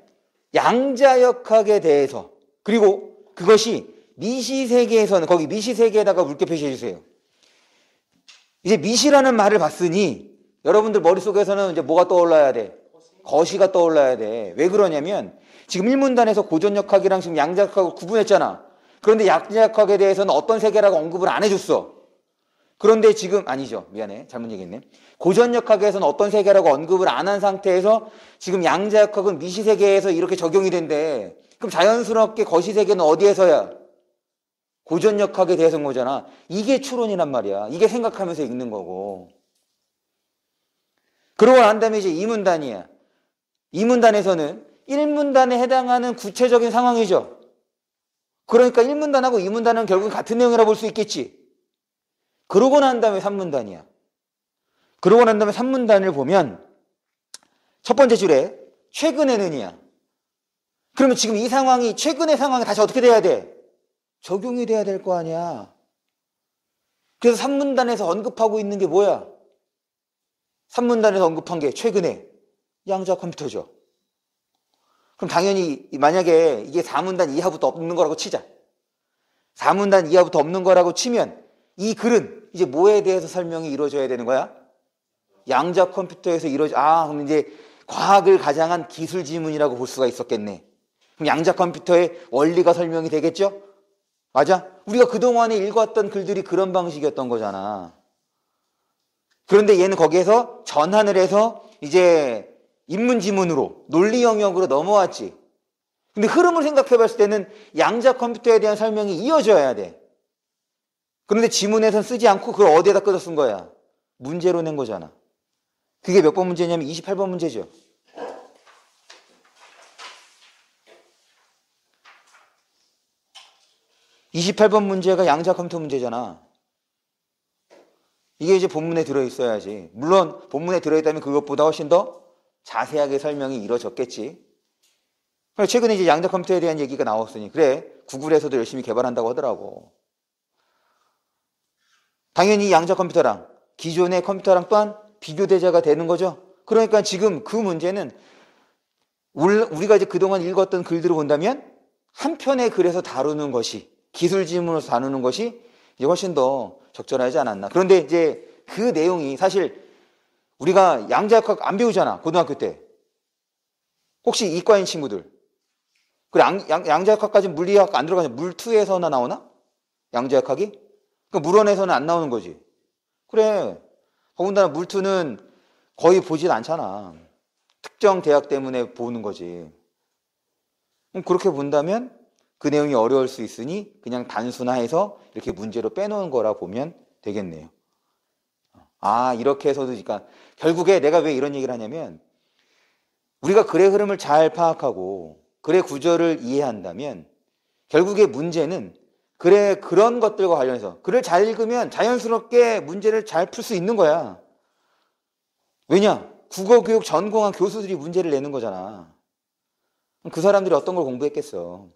양자역학에 대해서, 그리고 그것이 미시세계에서는, 거기 미시세계에다가 물결 표시해 주세요. 이제 미시라는 말을 봤으니 여러분들 머릿속에서는 이제 뭐가 떠올라야 돼? 거시가 떠올라야 돼. 왜 그러냐면 지금 1문단에서 고전역학이랑 지금 양자역학을 구분했잖아. 그런데 양자역학에 대해서는 어떤 세계라고 언급을 안 해줬어. 그런데 지금, 아니죠, 미안해, 잘못 얘기했네. 고전역학에서는 어떤 세계라고 언급을 안 한 상태에서 지금 양자역학은 미시세계에서 이렇게 적용이 된대. 그럼 자연스럽게 거시세계는 어디에서야? 고전역학에 대해서인 거잖아. 이게 추론이란 말이야. 이게 생각하면서 읽는 거고. 그러고 난 다음에 이제 2문단이야. 2문단에서는 1문단에 해당하는 구체적인 상황이죠. 그러니까 1문단하고 2문단은 결국 같은 내용이라 볼 수 있겠지. 그러고 난 다음에 3문단이야. 그러고 난 다음에 3문단을 보면 첫 번째 줄에 최근에는이야. 그러면 지금 이 상황이 최근의 상황이 다시 어떻게 돼야 돼? 적용이 돼야 될 거 아니야. 그래서 3문단에서 언급하고 있는 게 뭐야? 3문단에서 언급한 게 최근에 양자 컴퓨터죠. 그럼 당연히 만약에 이게 4문단 이하부터 없는 거라고 치자. 4문단 이하부터 없는 거라고 치면 이 글은 이제 뭐에 대해서 설명이 이루어져야 되는 거야? 양자 컴퓨터에서 그럼 이제 과학을 가장한 기술 지문이라고 볼 수가 있었겠네. 그럼 양자 컴퓨터의 원리가 설명이 되겠죠? 맞아? 우리가 그동안에 읽었던 글들이 그런 방식이었던 거잖아. 그런데 얘는 거기에서 전환을 해서 이제 인문지문으로, 논리 영역으로 넘어왔지. 근데 흐름을 생각해 봤을 때는 양자 컴퓨터에 대한 설명이 이어져야 돼. 그런데 지문에선 쓰지 않고 그걸 어디에다 끌어 쓴 거야? 문제로 낸 거잖아. 그게 몇 번 문제냐면 28번 문제죠. 28번 문제가 양자 컴퓨터 문제잖아. 이게 이제 본문에 들어있어야지. 물론 본문에 들어있다면 그것보다 훨씬 더 자세하게 설명이 이루어졌겠지. 최근에 이제 양자 컴퓨터에 대한 얘기가 나왔으니 그래, 구글에서도 열심히 개발한다고 하더라고. 당연히 양자 컴퓨터랑 기존의 컴퓨터랑 또한 비교대자가 되는 거죠. 그러니까 지금 그 문제는 우리가 이제 그동안 읽었던 글들을 본다면 한 편의 글에서 다루는 것이, 기술 지문으로서 다루는 것이 이제 훨씬 더 적절하지 않았나. 그런데 이제 그 내용이 사실 우리가 양자역학 안 배우잖아, 고등학교 때. 혹시 이과인 친구들. 그래, 양자역학까지 물리학 안 들어가냐? 물2에서나 나오나? 양자역학이? 그 물원에서는 안 나오는 거지. 그래. 더군다나 물2는 거의 보질 않잖아. 특정 대학 때문에 보는 거지. 그럼 그렇게 본다면 그 내용이 어려울 수 있으니 그냥 단순화해서 이렇게 문제로 빼놓은 거라 보면 되겠네요. 아, 이렇게 해서도, 그러니까 결국에 내가 왜 이런 얘기를 하냐면, 우리가 글의 흐름을 잘 파악하고 글의 구조를 이해한다면 결국에 문제는 글의 그런 것들과 관련해서 글을 잘 읽으면 자연스럽게 문제를 잘 풀 수 있는 거야. 왜냐? 국어교육 전공한 교수들이 문제를 내는 거잖아. 그 사람들이 어떤 걸 공부했겠어.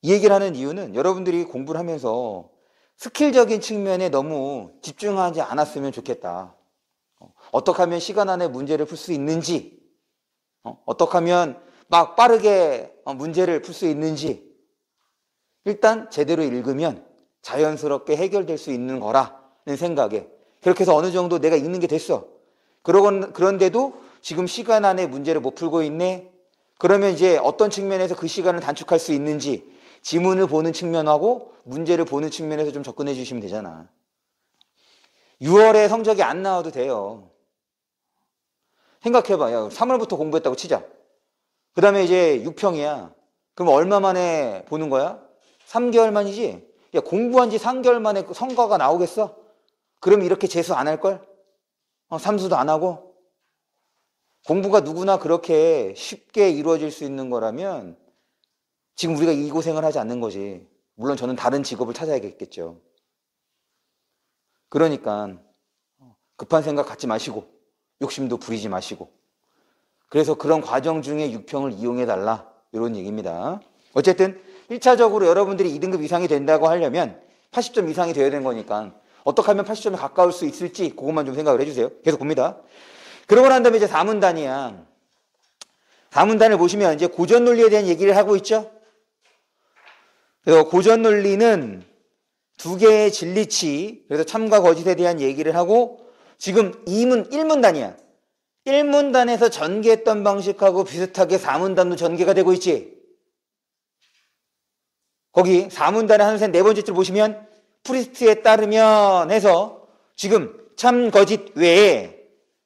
이 얘기를 하는 이유는 여러분들이 공부를 하면서 스킬적인 측면에 너무 집중하지 않았으면 좋겠다. 어떻게 하면 시간 안에 문제를 풀 수 있는지, 어떻게 하면 막 빠르게 문제를 풀 수 있는지, 일단 제대로 읽으면 자연스럽게 해결될 수 있는 거라는 생각에, 그렇게 해서 어느 정도 내가 읽는 게 됐어. 그런데도 지금 시간 안에 문제를 못 풀고 있네. 그러면 이제 어떤 측면에서 그 시간을 단축할 수 있는지 지문을 보는 측면하고 문제를 보는 측면에서 좀 접근해 주시면 되잖아. 6월에 성적이 안 나와도 돼요. 생각해봐. 야, 3월부터 공부했다고 치자. 그 다음에 이제 6평이야. 그럼 얼마 만에 보는 거야? 3개월 만이지? 야, 공부한 지 3개월 만에 성과가 나오겠어? 그럼 이렇게 재수 안 할걸? 삼수도 안 하고? 공부가 누구나 그렇게 쉽게 이루어질 수 있는 거라면 지금 우리가 이 고생을 하지 않는 거지. 물론 저는 다른 직업을 찾아야겠죠. 그러니까 급한 생각 갖지 마시고 욕심도 부리지 마시고, 그래서 그런 과정 중에 6평을 이용해달라, 이런 얘기입니다. 어쨌든 1차적으로 여러분들이 2등급 이상이 된다고 하려면 80점 이상이 되어야 되는 거니까 어떻게 하면 80점에 가까울 수 있을지 그것만 좀 생각을 해주세요. 계속 봅니다. 그러고 난 다음에 이제 4문단이야. 4문단을 보시면 이제 고전 논리에 대한 얘기를 하고 있죠. 그래서 고전 논리는 두 개의 진리치, 그래서 참과 거짓에 대한 얘기를 하고, 지금 1문단이야. 1문단에서 전개했던 방식하고 비슷하게 4문단도 전개가 되고 있지. 거기 4문단의 한센 네 번째 줄 보시면 프리스트에 따르면 해서 지금 참 거짓 외에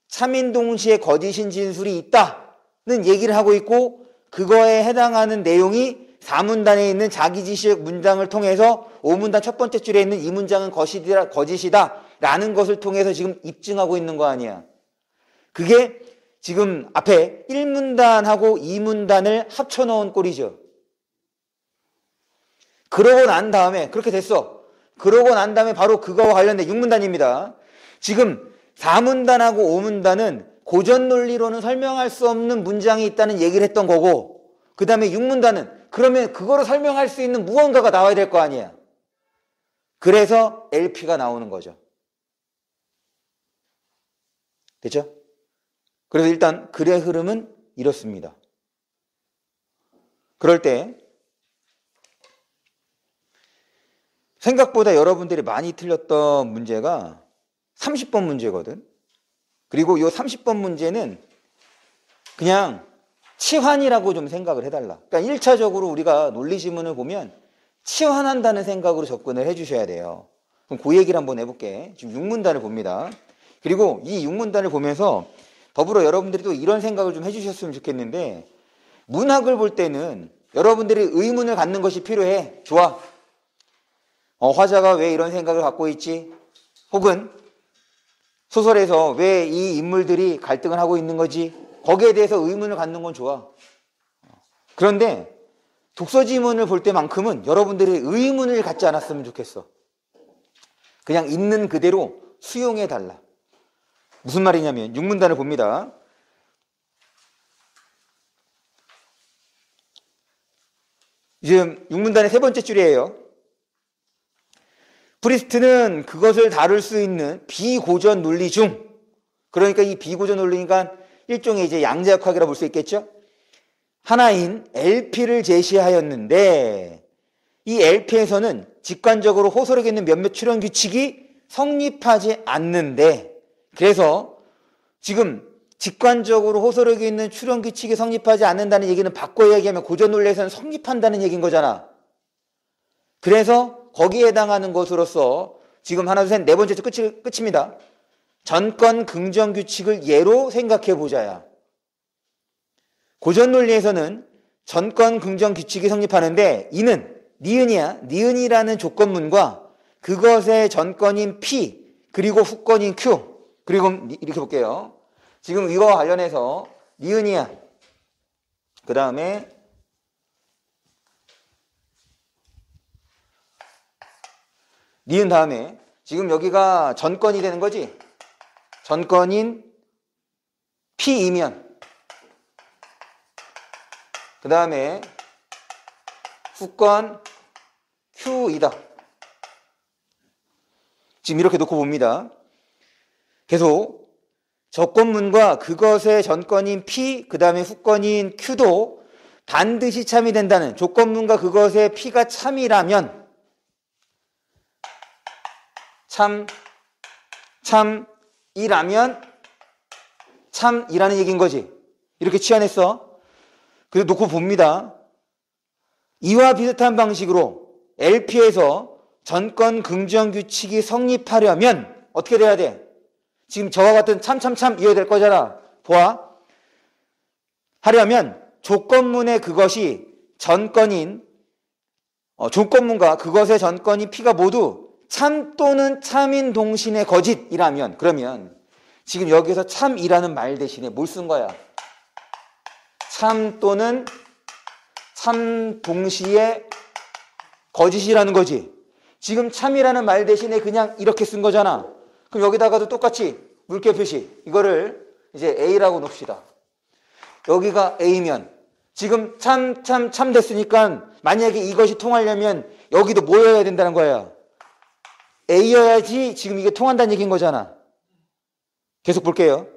참인 동시에 거짓인 진술이 있다는 얘기를 하고 있고, 그거에 해당하는 내용이 4문단에 있는 자기지식 문장을 통해서 5문단 첫 번째 줄에 있는 이 문장은 거짓이다 라는 것을 통해서 지금 입증하고 있는 거 아니야. 그게 지금 앞에 1문단하고 2문단을 합쳐놓은 꼴이죠. 그러고 난 다음에 그렇게 됐어. 그러고 난 다음에 바로 그거와 관련된 6문단입니다. 지금 4문단하고 5문단은 고전 논리로는 설명할 수 없는 문장이 있다는 얘기를 했던 거고, 그 다음에 6문단은 그러면 그거를 설명할 수 있는 무언가가 나와야 될 거 아니야. 그래서 LP가 나오는 거죠. 됐죠? 그래서 일단 글의 흐름은 이렇습니다. 그럴 때 생각보다 여러분들이 많이 틀렸던 문제가 30번 문제거든. 그리고 이 30번 문제는 그냥 치환이라고 좀 생각을 해달라. 그러니까 1차적으로 우리가 논리 지문을 보면 치환한다는 생각으로 접근을 해주셔야 돼요. 그럼 그 얘기를 한번 해볼게. 지금 6문단을 봅니다. 그리고 이 6문단을 보면서 더불어 여러분들이 또 이런 생각을 좀 해주셨으면 좋겠는데, 문학을 볼 때는 여러분들이 의문을 갖는 것이 필요해. 좋아. 화자가 왜 이런 생각을 갖고 있지? 혹은 소설에서 왜 이 인물들이 갈등을 하고 있는 거지? 거기에 대해서 의문을 갖는 건 좋아. 그런데 독서 지문을 볼 때만큼은 여러분들이 의문을 갖지 않았으면 좋겠어. 그냥 있는 그대로 수용해달라. 무슨 말이냐면 6문단을 봅니다. 지금 6문단의 세 번째 줄이에요. 프리스트는 그것을 다룰 수 있는 비고전 논리 중, 그러니까 이 비고전 논리니까 일종의 이제 양자역학이라 볼 수 있겠죠? 하나인 LP를 제시하였는데, 이 LP에서는 직관적으로 호소력에 있는 몇몇 출현 규칙이 성립하지 않는데, 그래서 지금 직관적으로 호소력이 있는 출현 규칙이 성립하지 않는다는 얘기는 바꿔 얘기하면 고전 논리에서는 성립한다는 얘기인 거잖아. 그래서 거기에 해당하는 것으로서 지금 하나, 둘, 셋, 네 번째 끝입니다. 전권 긍정 규칙을 예로 생각해 보자야. 고전 논리에서는 전권 긍정 규칙이 성립하는데 이는 니은이라는 조건문과 그것의 전권인 P 그리고 후권인 Q 그리고 이렇게 볼게요. 지금 이거와 관련해서 니은이야. 그 다음에 니은 다음에 지금 여기가 전권이 되는 거지. 전권인 P이면 그 다음에 후권 Q이다. 지금 이렇게 놓고 봅니다. 계속 조건문과 그것의 전권인 P 그 다음에 후권인 Q도 반드시 참이 된다는 조건문과 그것의 P가 참이라면 참이라면 참이라는 얘기인 거지. 이렇게 치환했어. 그래서 놓고 봅니다. 이와 비슷한 방식으로 LP에서 전권 긍정 규칙이 성립하려면 어떻게 돼야 돼? 지금 저와 같은 참 이어야 될 거잖아. 보아. 하려면 조건문의 그것이 전권인 조건문과 그것의 전권인 P가 모두 참 또는 참인 동신의 거짓이라면 그러면 지금 여기서 참이라는 말 대신에 뭘 쓴 거야? 참 또는 참 동시에 거짓이라는 거지. 지금 참이라는 말 대신에 그냥 이렇게 쓴 거잖아. 그럼 여기다가도 똑같이 물결 표시 이거를 이제 A라고 놓읍시다. 여기가 A면 지금 참 됐으니까 만약에 이것이 통하려면 여기도 뭐여야 된다는 거야? A여야지 지금 이게 통한다는 얘기인 거잖아. 계속 볼게요.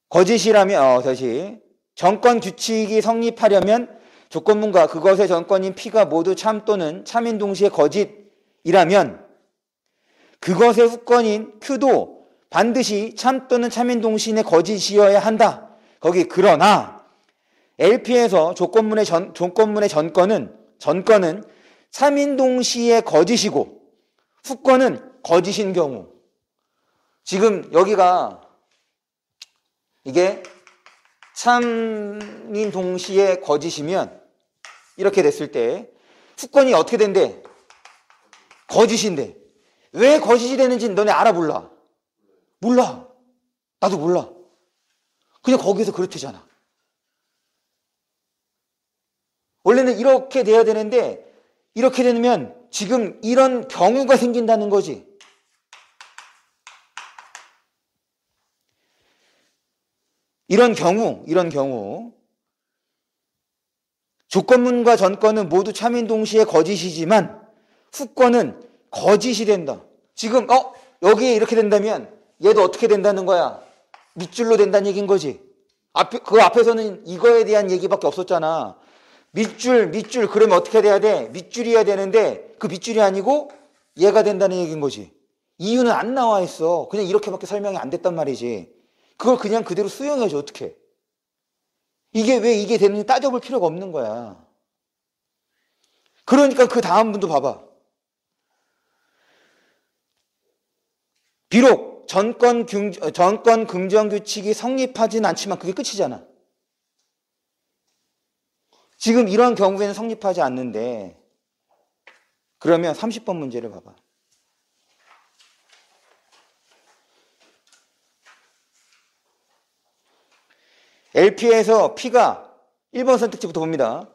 거짓이라면 다시 전권 규칙이 성립하려면 조건문과 그것의 전권인 P가 모두 참 또는 참인 동시에 거짓이라면 그것의 후권인 Q도 반드시 참 또는 참인 동시에 거짓이어야 한다. 거기 그러나 LP에서 조건문의 전권은 참인 동시에 거짓이고 후권은 거짓인 경우 지금 여기가 이게 참인 동시에 거짓이면 이렇게 됐을 때 후권이 어떻게 된대? 거짓인데 왜 거짓이 되는지 너네 알아 몰라? 몰라. 나도 몰라. 그냥 거기서 그렇대잖아. 원래는 이렇게 돼야 되는데 이렇게 되면 지금 이런 경우가 생긴다는 거지. 이런 경우 조건문과 전권은 모두 참인 동시에 거짓이지만 후권은 거짓이 된다. 지금 여기에 이렇게 된다면 얘도 어떻게 된다는 거야? 밑줄로 된다는 얘기인 거지. 그 앞에서는 이거에 대한 얘기밖에 없었잖아. 밑줄 그러면 어떻게 돼야 돼? 밑줄이어야 되는데 그 밑줄이 아니고 얘가 된다는 얘기인 거지. 이유는 안 나와 있어. 그냥 이렇게밖에 설명이 안 됐단 말이지. 그걸 그냥 그대로 수용해야지 어떡해. 이게 왜 이게 되는지 따져볼 필요가 없는 거야. 그러니까 그 다음 분도 봐봐. 비록 전권 긍정 규칙이 성립하지는 않지만 그게 끝이잖아. 지금 이런 경우에는 성립하지 않는데 그러면 30번 문제를 봐봐. LP에서 P가 1번 선택지부터 봅니다.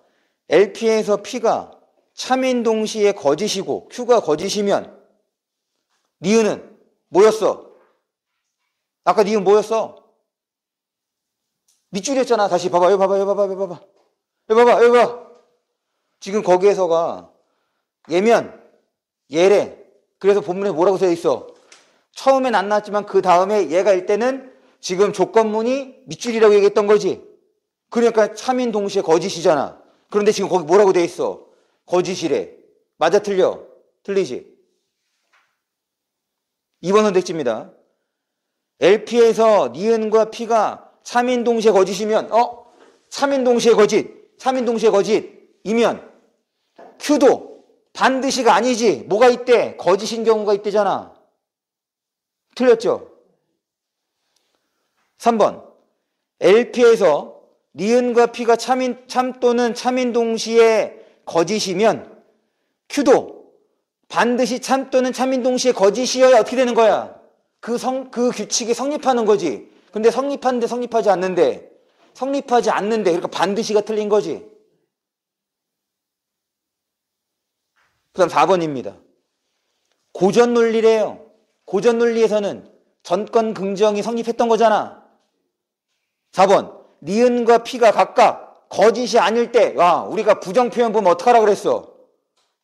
LP에서 P가 참인 동시에 거짓이고 Q가 거짓이면 니은은 뭐였어? 아까 니은 뭐였어? 밑줄이었잖아. 다시 봐봐. 여기 봐봐. 지금 거기에서가 얘면 얘래. 그래서 본문에 뭐라고 써 있어? 처음엔 안 나왔지만 그 다음에 얘가 일 때는 지금 조건문이 밑줄이라고 얘기했던 거지. 그러니까 참인 동시에 거짓이잖아. 그런데 지금 거기 뭐라고 돼 있어? 거짓이래. 맞아 틀려? 틀리지? 2번 선택지입니다. LP에서 니은과 P가 참인 동시에 거짓이면 참인 동시에 거짓이면 Q도 반드시가 아니지. 뭐가 있대? 거짓인 경우가 있대잖아. 틀렸죠? 3번. LP에서 니은과 P가 참 또는 참인 동시에 거짓이면 Q도 반드시 참 또는 참인 동시에 거짓이어야 어떻게 되는 거야? 그 규칙이 성립하는 거지. 근데 성립하는데 성립하지 않는데 그러니까 반드시가 틀린 거지. 그 다음 4번입니다. 고전 논리래요. 고전 논리에서는 전권 긍정이 성립했던 거잖아. 4번. 니은과 P가 각각 거짓이 아닐 때, 우리가 부정표현 보면 어떡하라 그랬어?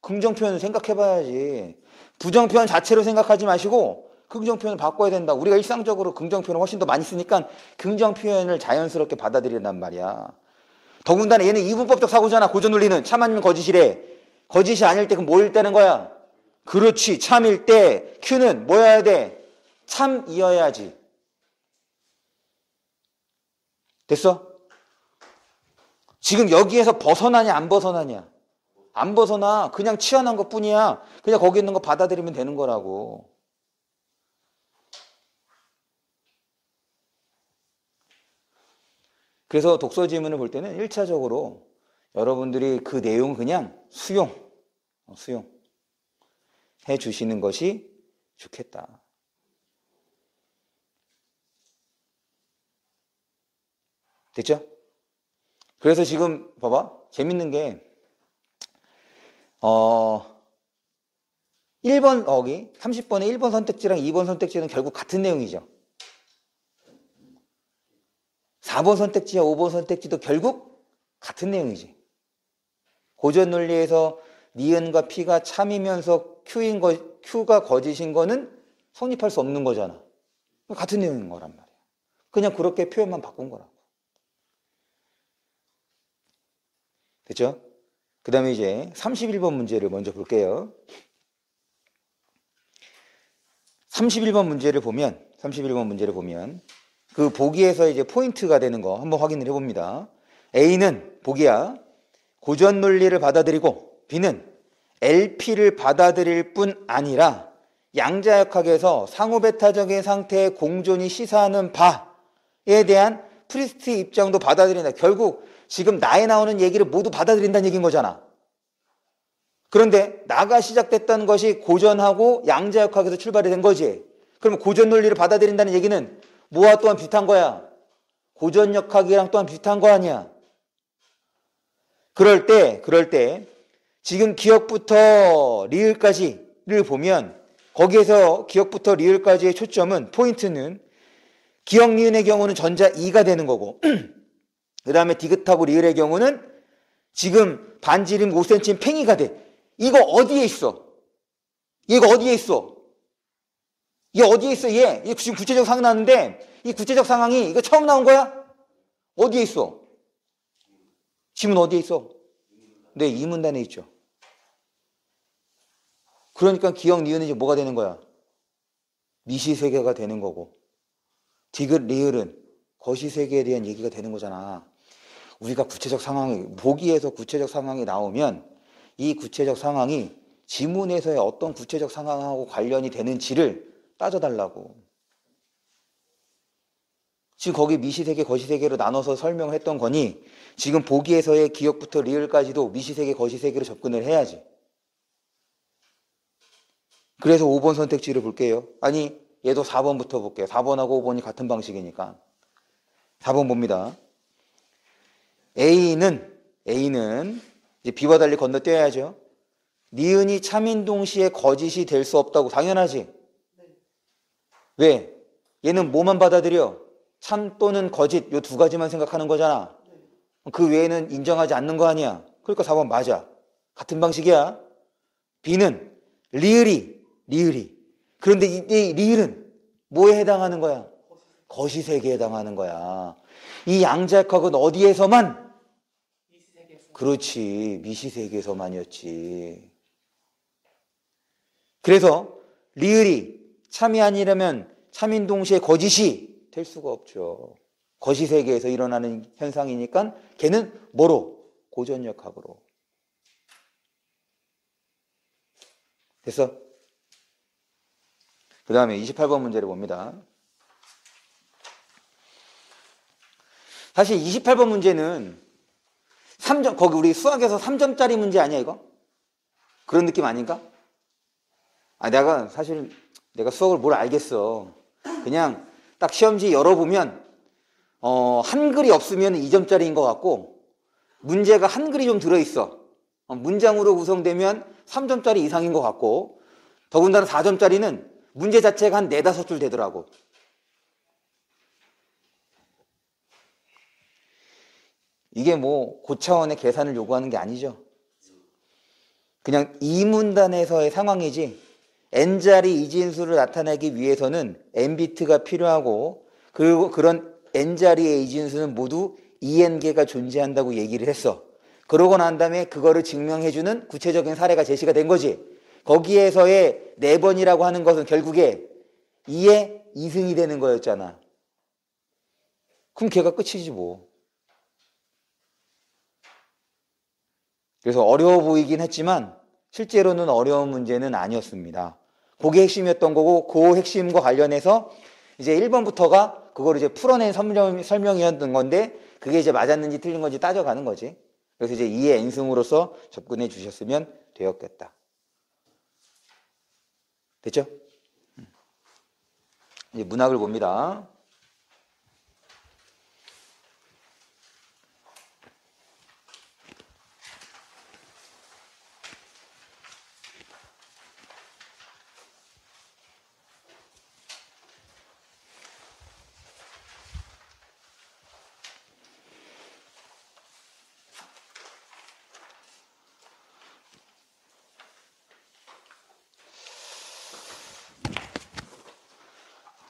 긍정표현을 생각해봐야지. 부정표현 자체로 생각하지 마시고 긍정표현을 바꿔야 된다. 우리가 일상적으로 긍정표현을 훨씬 더 많이 쓰니까 긍정표현을 자연스럽게 받아들인단 말이야. 더군다나 얘는 이분법적 사고잖아. 고전 논리는 참 아니면 거짓이래. 거짓이 아닐 때 그럼 뭐일 때는 거야? 그렇지. 참일 때 Q는 뭐여야 돼? 참이어야지. 됐어? 지금 여기에서 벗어나냐 안 벗어나냐? 안 벗어나. 그냥 치환한 것뿐이야. 그냥 거기 있는 거 받아들이면 되는 거라고. 그래서 독서 지문을 볼 때는 1차적으로 여러분들이 그 내용을 그냥 수용해 주시는 것이 좋겠다. 됐죠? 그래서 지금 봐봐. 재밌는 게 1번 30번의 1번 선택지랑 2번 선택지는 결국 같은 내용이죠. 4번 선택지와 5번 선택지도 결국 같은 내용이지. 고전 논리에서 니은과 P가 참이면서 Q가 거짓인 거는 성립할 수 없는 거잖아. 같은 내용인 거란 말이야. 그냥 그렇게 표현만 바꾼 거라고. 됐죠? 그 다음에 이제 31번 문제를 먼저 볼게요. 31번 문제를 보면 그 보기에서 이제 포인트가 되는 거 한번 확인을 해봅니다. A는 보기야. 고전 논리를 받아들이고 B는 LP를 받아들일 뿐 아니라 양자역학에서 상호배타적인 상태의 공존이 시사하는 바에 대한 프리스트의 입장도 받아들인다. 결국 지금 나에 나오는 얘기를 모두 받아들인다는 얘기인 거잖아. 그런데 나가 시작됐던 것이 고전하고 양자역학에서 출발이 된 거지. 그러면 고전 논리를 받아들인다는 얘기는 뭐와 또한 비슷한 거야? 고전역학이랑 또한 비슷한 거 아니야? 그럴 때 지금 기역부터 리을까지를 보면 거기에서 기역부터 리을까지의 초점은 포인트는 기역 니은의 경우는 전자 2가 되는 거고 그 다음에 디귿하고 리을의 경우는 지금 반지름 5cm 팽이가 돼. 이거 어디에 있어? 얘가 어디에 있어? 얘 어디에 있어? 얘 지금 구체적 상황 나왔는데 이 구체적 상황이 이거 처음 나온 거야? 어디에 있어? 지문 어디에 있어? 네, 이문단에 있죠. 그러니까 기역 니은이 이제 뭐가 되는 거야? 미시세계가 되는 거고 디귿 리을은 거시세계에 대한 얘기가 되는 거잖아. 우리가 구체적 상황이 보기에서 구체적 상황이 나오면 이 구체적 상황이 지문에서의 어떤 구체적 상황하고 관련이 되는지를 따져달라고. 지금 거기 미시세계, 거시세계로 나눠서 설명을 했던 거니 지금 보기에서의 기역부터 리을까지도 미시세계, 거시세계로 접근을 해야지. 그래서 5번 선택지를 볼게요. 아니 얘도 4번부터 볼게요. 4번하고 5번이 같은 방식이니까. 4번 봅니다. A는 이제 B와 달리 건너뛰어야죠. 니은이 참인 동시에 거짓이 될 수 없다고. 당연하지. 왜? 얘는 뭐만 받아들여? 참 또는 거짓 요 두 가지만 생각하는 거잖아. 그 외에는 인정하지 않는 거 아니야. 그러니까 4번 맞아. 같은 방식이야. B는 리을이. 그런데 이 리을은 뭐에 해당하는 거야? 거시세계에 해당하는 거야. 이 양자역학은 어디에서만? 그렇지. 미시세계에서만이었지. 그래서 리을이 참이 아니라면 참인 동시에 거짓이 될 수가 없죠. 거짓 세계에서 일어나는 현상이니까 걔는 뭐로? 고전역학으로. 됐어? 그 다음에 28번 문제를 봅니다. 사실 28번 문제는 3점, 거기 우리 수학에서 3점짜리 문제 아니야, 이거? 그런 느낌 아닌가? 내가 수학을 뭘 알겠어. 그냥 딱 시험지 열어보면, 한글이 없으면 2점짜리인 것 같고, 문제가 한글이 좀 들어있어. 문장으로 구성되면 3점짜리 이상인 것 같고, 더군다나 4점짜리는 문제 자체가 한 4, 5줄 되더라고. 이게 뭐 고차원의 계산을 요구하는 게 아니죠. 그냥 이문단에서의 상황이지 n자리 이진수를 나타내기 위해서는 n비트가 필요하고 그리고 그런 n자리의 이진수는 모두 2n개가 존재한다고 얘기를 했어. 그러고 난 다음에 그거를 증명해주는 구체적인 사례가 제시가 된 거지. 거기에서의 4번이라고 하는 것은 결국에 2의 2승이 되는 거였잖아. 그럼 걔가 끝이지 뭐. 그래서 어려워 보이긴 했지만 실제로는 어려운 문제는 아니었습니다. 그게 핵심이었던 거고 그 핵심과 관련해서 이제 1번부터가 그걸 이제 풀어낸 설명이었던 건데 그게 이제 맞았는지 틀린 건지 따져가는 거지. 그래서 이제 2의 n승으로서 접근해 주셨으면 되었겠다. 됐죠? 이제 문학을 봅니다.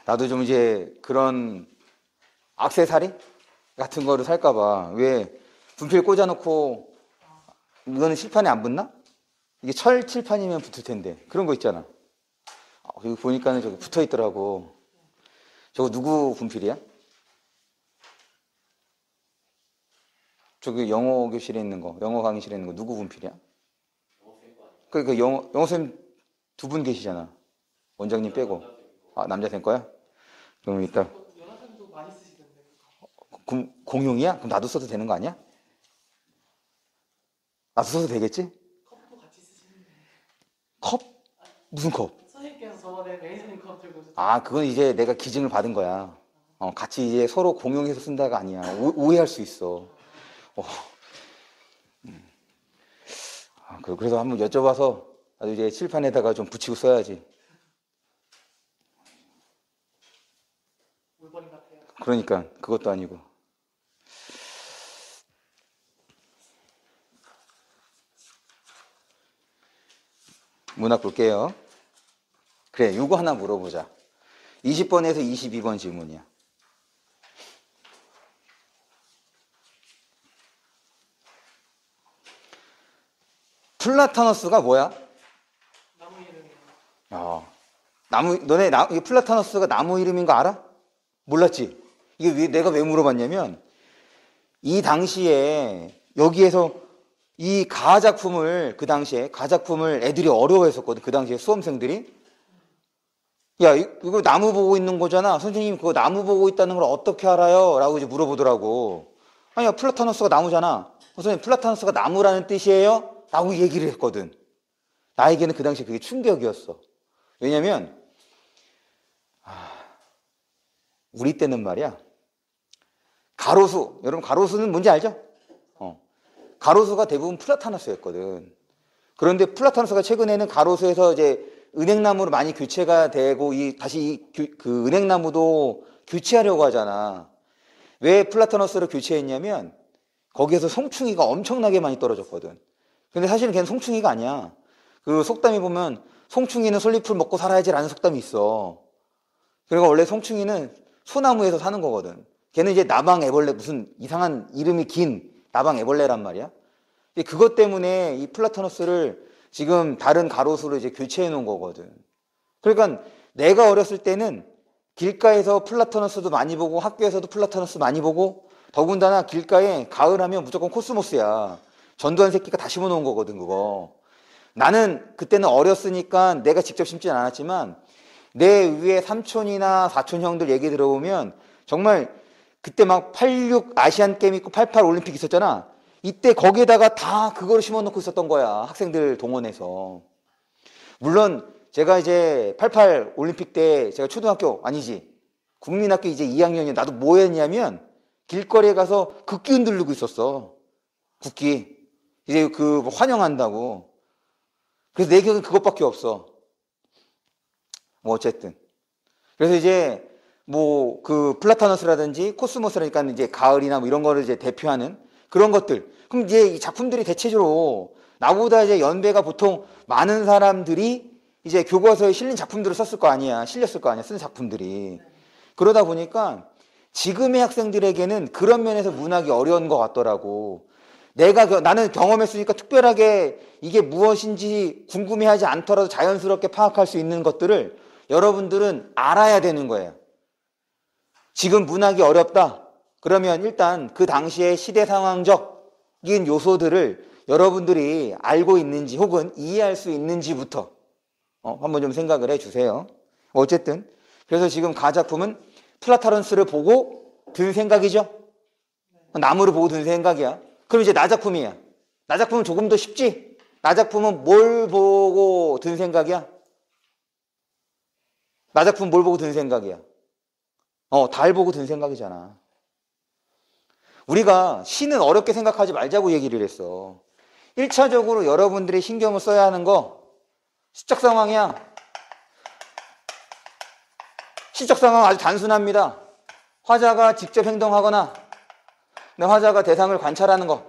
나도 좀 이제 그런 액세서리 같은 거를 살까봐. 왜 분필 꽂아놓고 이거는 칠판에 안 붙나? 이게 철 칠판이면 붙을 텐데 그런 거 있잖아. 여기 보니까는 저기 붙어 있더라고. 저거 누구 분필이야? 저기 영어 교실에 있는 거, 영어 강의실에 있는 거 누구 분필이야? 그 영어 선생님 2분 계시잖아. 원장님 빼고. 아, 남자 된 거야? 그럼 이따. 연하쌤도 많이 쓰시던데. 그럼 공용이야? 그럼 나도 써도 되는 거 아니야? 나도 써도 되겠지? 컵도 같이 쓰시는데. 컵? 무슨 컵? 선생님께서 저번에 메이저님 컵 들고 오셨죠? 아, 그건 이제 내가 기증을 받은 거야. 같이 이제 서로 공용해서 쓴다가 아니야. 오해할 수 있어. 그래서 한번 여쭤봐서 나도 이제 칠판에다가 좀 붙이고 써야지. 물건인 같아요. 그러니까 그것도 아니고. 문학 볼게요. 그래, 이거 하나 물어보자. 20번에서 22번 질문이야. 플라타너스가 뭐야? 나무 이름이요. 이게 플라타너스가 나무 이름인 거 알아? 몰랐지? 이게 내가 왜 물어봤냐면, 이 당시에, 여기에서 이 가작품을, 그 당시에, 가작품을 애들이 어려워했었거든. 그 당시에 수험생들이. 야, 이거 나무 보고 있는 거잖아. 선생님, 그거 나무 보고 있다는 걸 어떻게 알아요? 라고 이제 물어보더라고. 아니야, 플라타너스가 나무잖아. 선생님, 플라타너스가 나무라는 뜻이에요? 라고 얘기를 했거든. 나에게는 그 당시에 그게 충격이었어. 왜냐면, 우리 때는 말이야. 가로수, 여러분 가로수는 뭔지 알죠? 가로수가 대부분 플라타너스였거든. 그런데 플라타너스가 최근에는 가로수에서 이제 은행나무로 많이 교체가 되고 다시 그 은행나무도 교체하려고 하잖아. 왜 플라타너스를 교체했냐면 거기에서 송충이가 엄청나게 많이 떨어졌거든. 근데 사실은 걔는 송충이가 아니야. 그 속담이 보면 송충이는 솔잎을 먹고 살아야지라는 속담이 있어. 그리고 원래 송충이는 소나무에서 사는 거거든. 걔는 이제 나방애벌레, 무슨 이상한 이름이 긴 나방애벌레란 말이야. 그것 때문에 이 플라타너스를 지금 다른 가로수로 이제 교체해 놓은 거거든. 그러니까 내가 어렸을 때는 길가에서 플라터너스도 많이 보고 학교에서도 플라터너스 많이 보고 더군다나 길가에 가을하면 무조건 코스모스야. 전두환 새끼가 다 심어놓은 거거든 그거. 나는 그때는 어렸으니까 내가 직접 심진 않았지만 내 위에 삼촌이나 사촌 형들 얘기 들어보면 정말 그때 막 86 아시안 게임 있고 88 올림픽 있었잖아. 이때 거기에다가 다 그거를 심어놓고 있었던 거야. 학생들 동원해서. 물론 제가 이제 88 올림픽 때 제가 초등학교 아니지 국민학교 이제 2학년이야. 나도 뭐 했냐면 길거리에 가서 국기 흔들고 있었어. 국기. 이제 그 환영한다고. 그래서 내 기억은 그것밖에 없어. 뭐 어쨌든. 그래서 이제 뭐 그 플라타너스라든지 코스모스라니까 이제 가을이나 뭐 이런 거를 이제 대표하는 그런 것들. 그럼 이제 이 작품들이 대체적으로 나보다 이제 연배가 보통 많은 사람들이 이제 교과서에 실린 작품들을 썼을 거 아니야. 실렸을 거 아니야. 쓴 작품들이. 그러다 보니까 지금의 학생들에게는 그런 면에서 문학이 어려운 것 같더라고. 나는 경험했으니까 특별하게 이게 무엇인지 궁금해하지 않더라도 자연스럽게 파악할 수 있는 것들을 여러분들은 알아야 되는 거예요. 지금 문학이 어렵다. 그러면 일단 그 당시의 시대 상황적인 요소들을 여러분들이 알고 있는지 혹은 이해할 수 있는지부터 한번 좀 생각을 해주세요. 어쨌든 그래서 지금 가작품은 플라타런스를 보고 든 생각이죠. 나무를 보고 든 생각이야. 그럼 이제 나작품이야. 나작품은 조금 더 쉽지? 나작품은 뭘 보고 든 생각이야? 나작품 뭘 보고 든 생각이야? 달 보고 든 생각이잖아. 우리가 시는 어렵게 생각하지 말자고 얘기를 했어. 1차적으로 여러분들이 신경을 써야 하는 거 시적 상황이야. 시적 상황은 아주 단순합니다. 화자가 직접 행동하거나 화자가 대상을 관찰하는 거.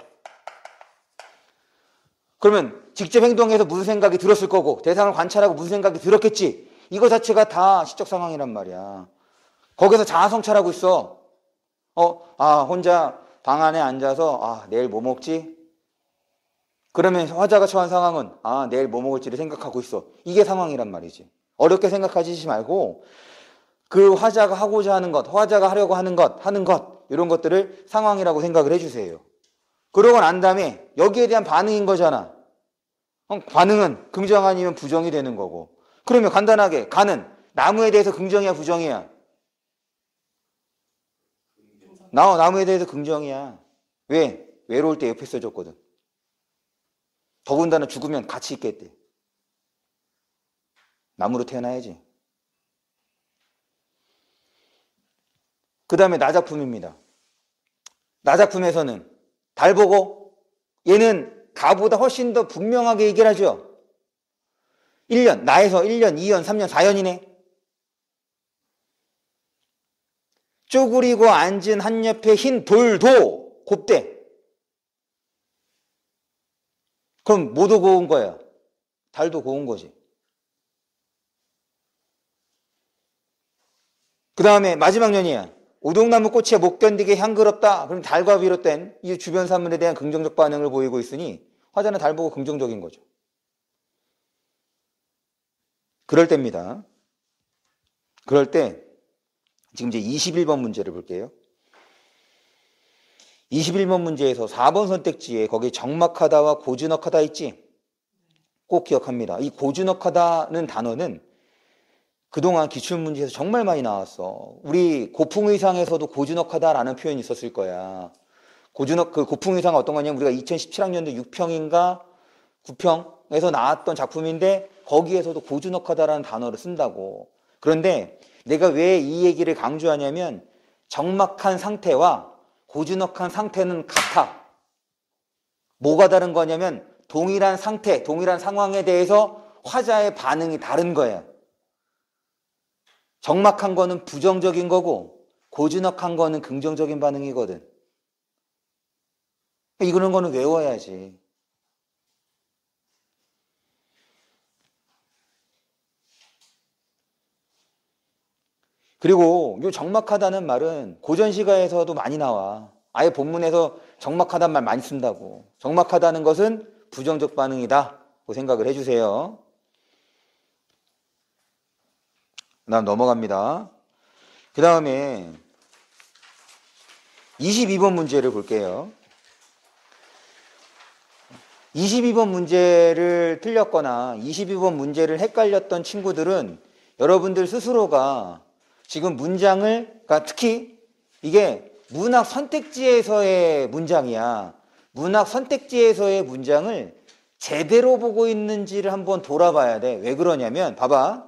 그러면 직접 행동해서 무슨 생각이 들었을 거고 대상을 관찰하고 무슨 생각이 들었겠지. 이거 자체가 다 시적 상황이란 말이야. 거기서 자아성찰하고 있어. 혼자 방 안에 앉아서 내일 뭐 먹지? 그러면 화자가 처한 상황은 내일 뭐 먹을지를 생각하고 있어. 이게 상황이란 말이지. 어렵게 생각하지 말고 그 화자가 하고자 하는 것, 화자가 하려고 하는 것 이런 것들을 상황이라고 생각을 해주세요. 그러고 난 다음에 여기에 대한 반응인 거잖아. 반응은 긍정 아니면 부정이 되는 거고. 그러면 간단하게 가는 나무에 대해서 긍정이야 부정이야? 나무에 대해서 긍정이야. 왜? 외로울 때 옆에 있어줬거든. 더군다나 죽으면 같이 있겠대. 나무로 태어나야지. 그 다음에 나작품입니다. 나작품에서는 달 보고 얘는 가보다 훨씬 더 분명하게 얘기를 하죠. 1년, 나에서 1년, 2년, 3년, 4년이네. 쪼그리고 앉은 한 옆에 흰 돌도 곱대. 그럼 뭐도 고운 거야? 달도 고운 거지. 그 다음에 마지막 년이야. 오동나무 꽃이 못 견디게 향그럽다. 그럼 달과 비롯된 이 주변 사물에 대한 긍정적 반응을 보이고 있으니 화자는 달 보고 긍정적인 거죠. 그럴 때입니다. 그럴 때 지금 이제 21번 문제를 볼게요. 21번 문제에서 4번 선택지에 거기 적막하다와 고즈넉하다 있지? 꼭 기억합니다. 이 고즈넉하다는 단어는 그동안 기출문제에서 정말 많이 나왔어. 우리 고풍의상에서도 고즈넉하다라는 표현이 있었을 거야. 그 고풍의상은 어떤 거냐면 우리가 2017학년도 6평인가 9평에서 나왔던 작품인데 거기에서도 고즈넉하다라는 단어를 쓴다고. 그런데 내가 왜 이 얘기를 강조하냐면 적막한 상태와 고즈넉한 상태는 같아. 뭐가 다른 거냐면 동일한 상태, 동일한 상황에 대해서 화자의 반응이 다른 거예요. 적막한 거는 부정적인 거고 고즈넉한 거는 긍정적인 반응이거든. 이런 거는 외워야지. 그리고 이 적막하다는 말은 고전시가에서도 많이 나와. 아예 본문에서 적막하다는 말 많이 쓴다고. 적막하다는 것은 부정적 반응이다 고 생각을 해주세요. 그다음 넘어갑니다. 그 다음에 22번 문제를 볼게요. 22번 문제를 틀렸거나 22번 문제를 헷갈렸던 친구들은 여러분들 스스로가 지금 문장을, 그러니까 특히 이게 문학 선택지에서의 문장이야. 문학 선택지에서의 문장을 제대로 보고 있는지를 한번 돌아봐야 돼. 왜 그러냐면 봐봐.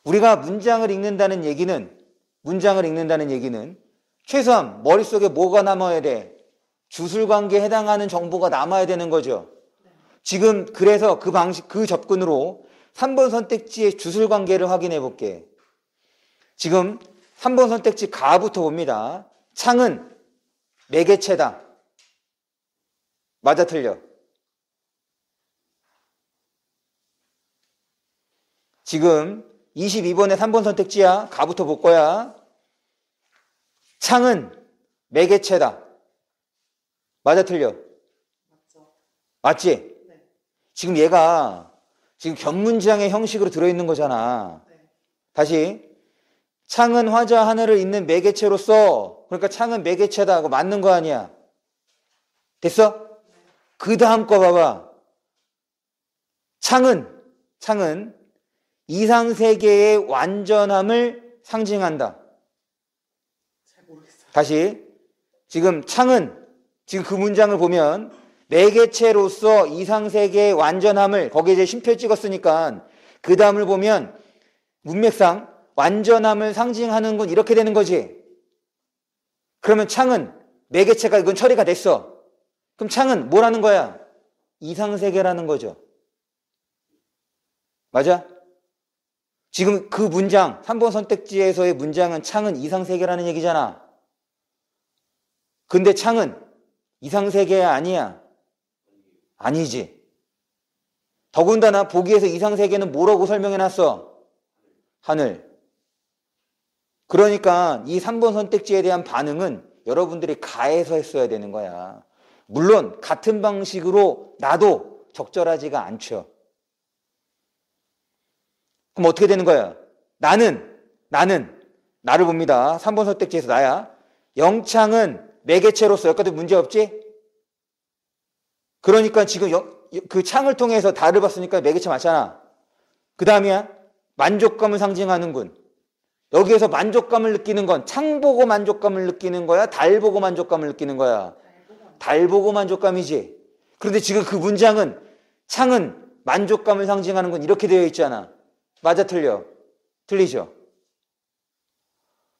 우리가 문장을 읽는다는 얘기는 최소한 머릿속에 뭐가 남아야 돼? 주술관계에 해당하는 정보가 남아야 되는 거죠. 지금 그래서 그 방식, 그 접근으로 3번 선택지의 주술관계를 확인해 볼게. 지금 3번 선택지 가부터 봅니다. 창은 매개체다. 맞아 틀려? 지금 22번에 3번 선택지야. 가부터 볼 거야. 창은 매개체다. 맞아 틀려? 맞죠? 맞지? 네. 지금 얘가 지금 견문장의 형식으로 들어있는 거잖아. 네. 다시. 창은 화자 하늘을 잇는 매개체로서, 그러니까 창은 매개체다 하고 맞는 거 아니야. 됐어? 그 다음 거 봐봐. 창은 이상세계의 완전함을 상징한다. 잘 모르겠어요. 다시. 지금 창은, 지금 그 문장을 보면 매개체로서 이상세계의 완전함을, 거기에 이제 쉼표 찍었으니까 그 다음을 보면 문맥상 완전함을 상징하는 건 이렇게 되는 거지. 그러면 창은 매개체가 이건 처리가 됐어. 그럼 창은 뭐라는 거야? 이상세계라는 거죠. 맞아? 지금 그 문장, 3번 선택지에서의 문장은 창은 이상세계라는 얘기잖아. 근데 창은 이상세계 아니야. 아니지. 더군다나 보기에서 이상세계는 뭐라고 설명해놨어? 하늘. 그러니까 이 3번 선택지에 대한 반응은 여러분들이 가해서 했어야 되는 거야. 물론 같은 방식으로 나도 적절하지가 않죠. 그럼 어떻게 되는 거야? 나를 봅니다. 3번 선택지에서 나야. 영창은 매개체로서 여기까지 문제 없지? 그러니까 지금 그 창을 통해서 달을 봤으니까 매개체 맞잖아. 그 다음이야. 만족감을 상징하는군. 여기에서 만족감을 느끼는 건 창 보고 만족감을 느끼는 거야? 달 보고 만족감을 느끼는 거야? 달 보고 만족감이지. 그런데 지금 그 문장은 창은 만족감을 상징하는 건 이렇게 되어 있잖아. 맞아 틀려? 틀리죠?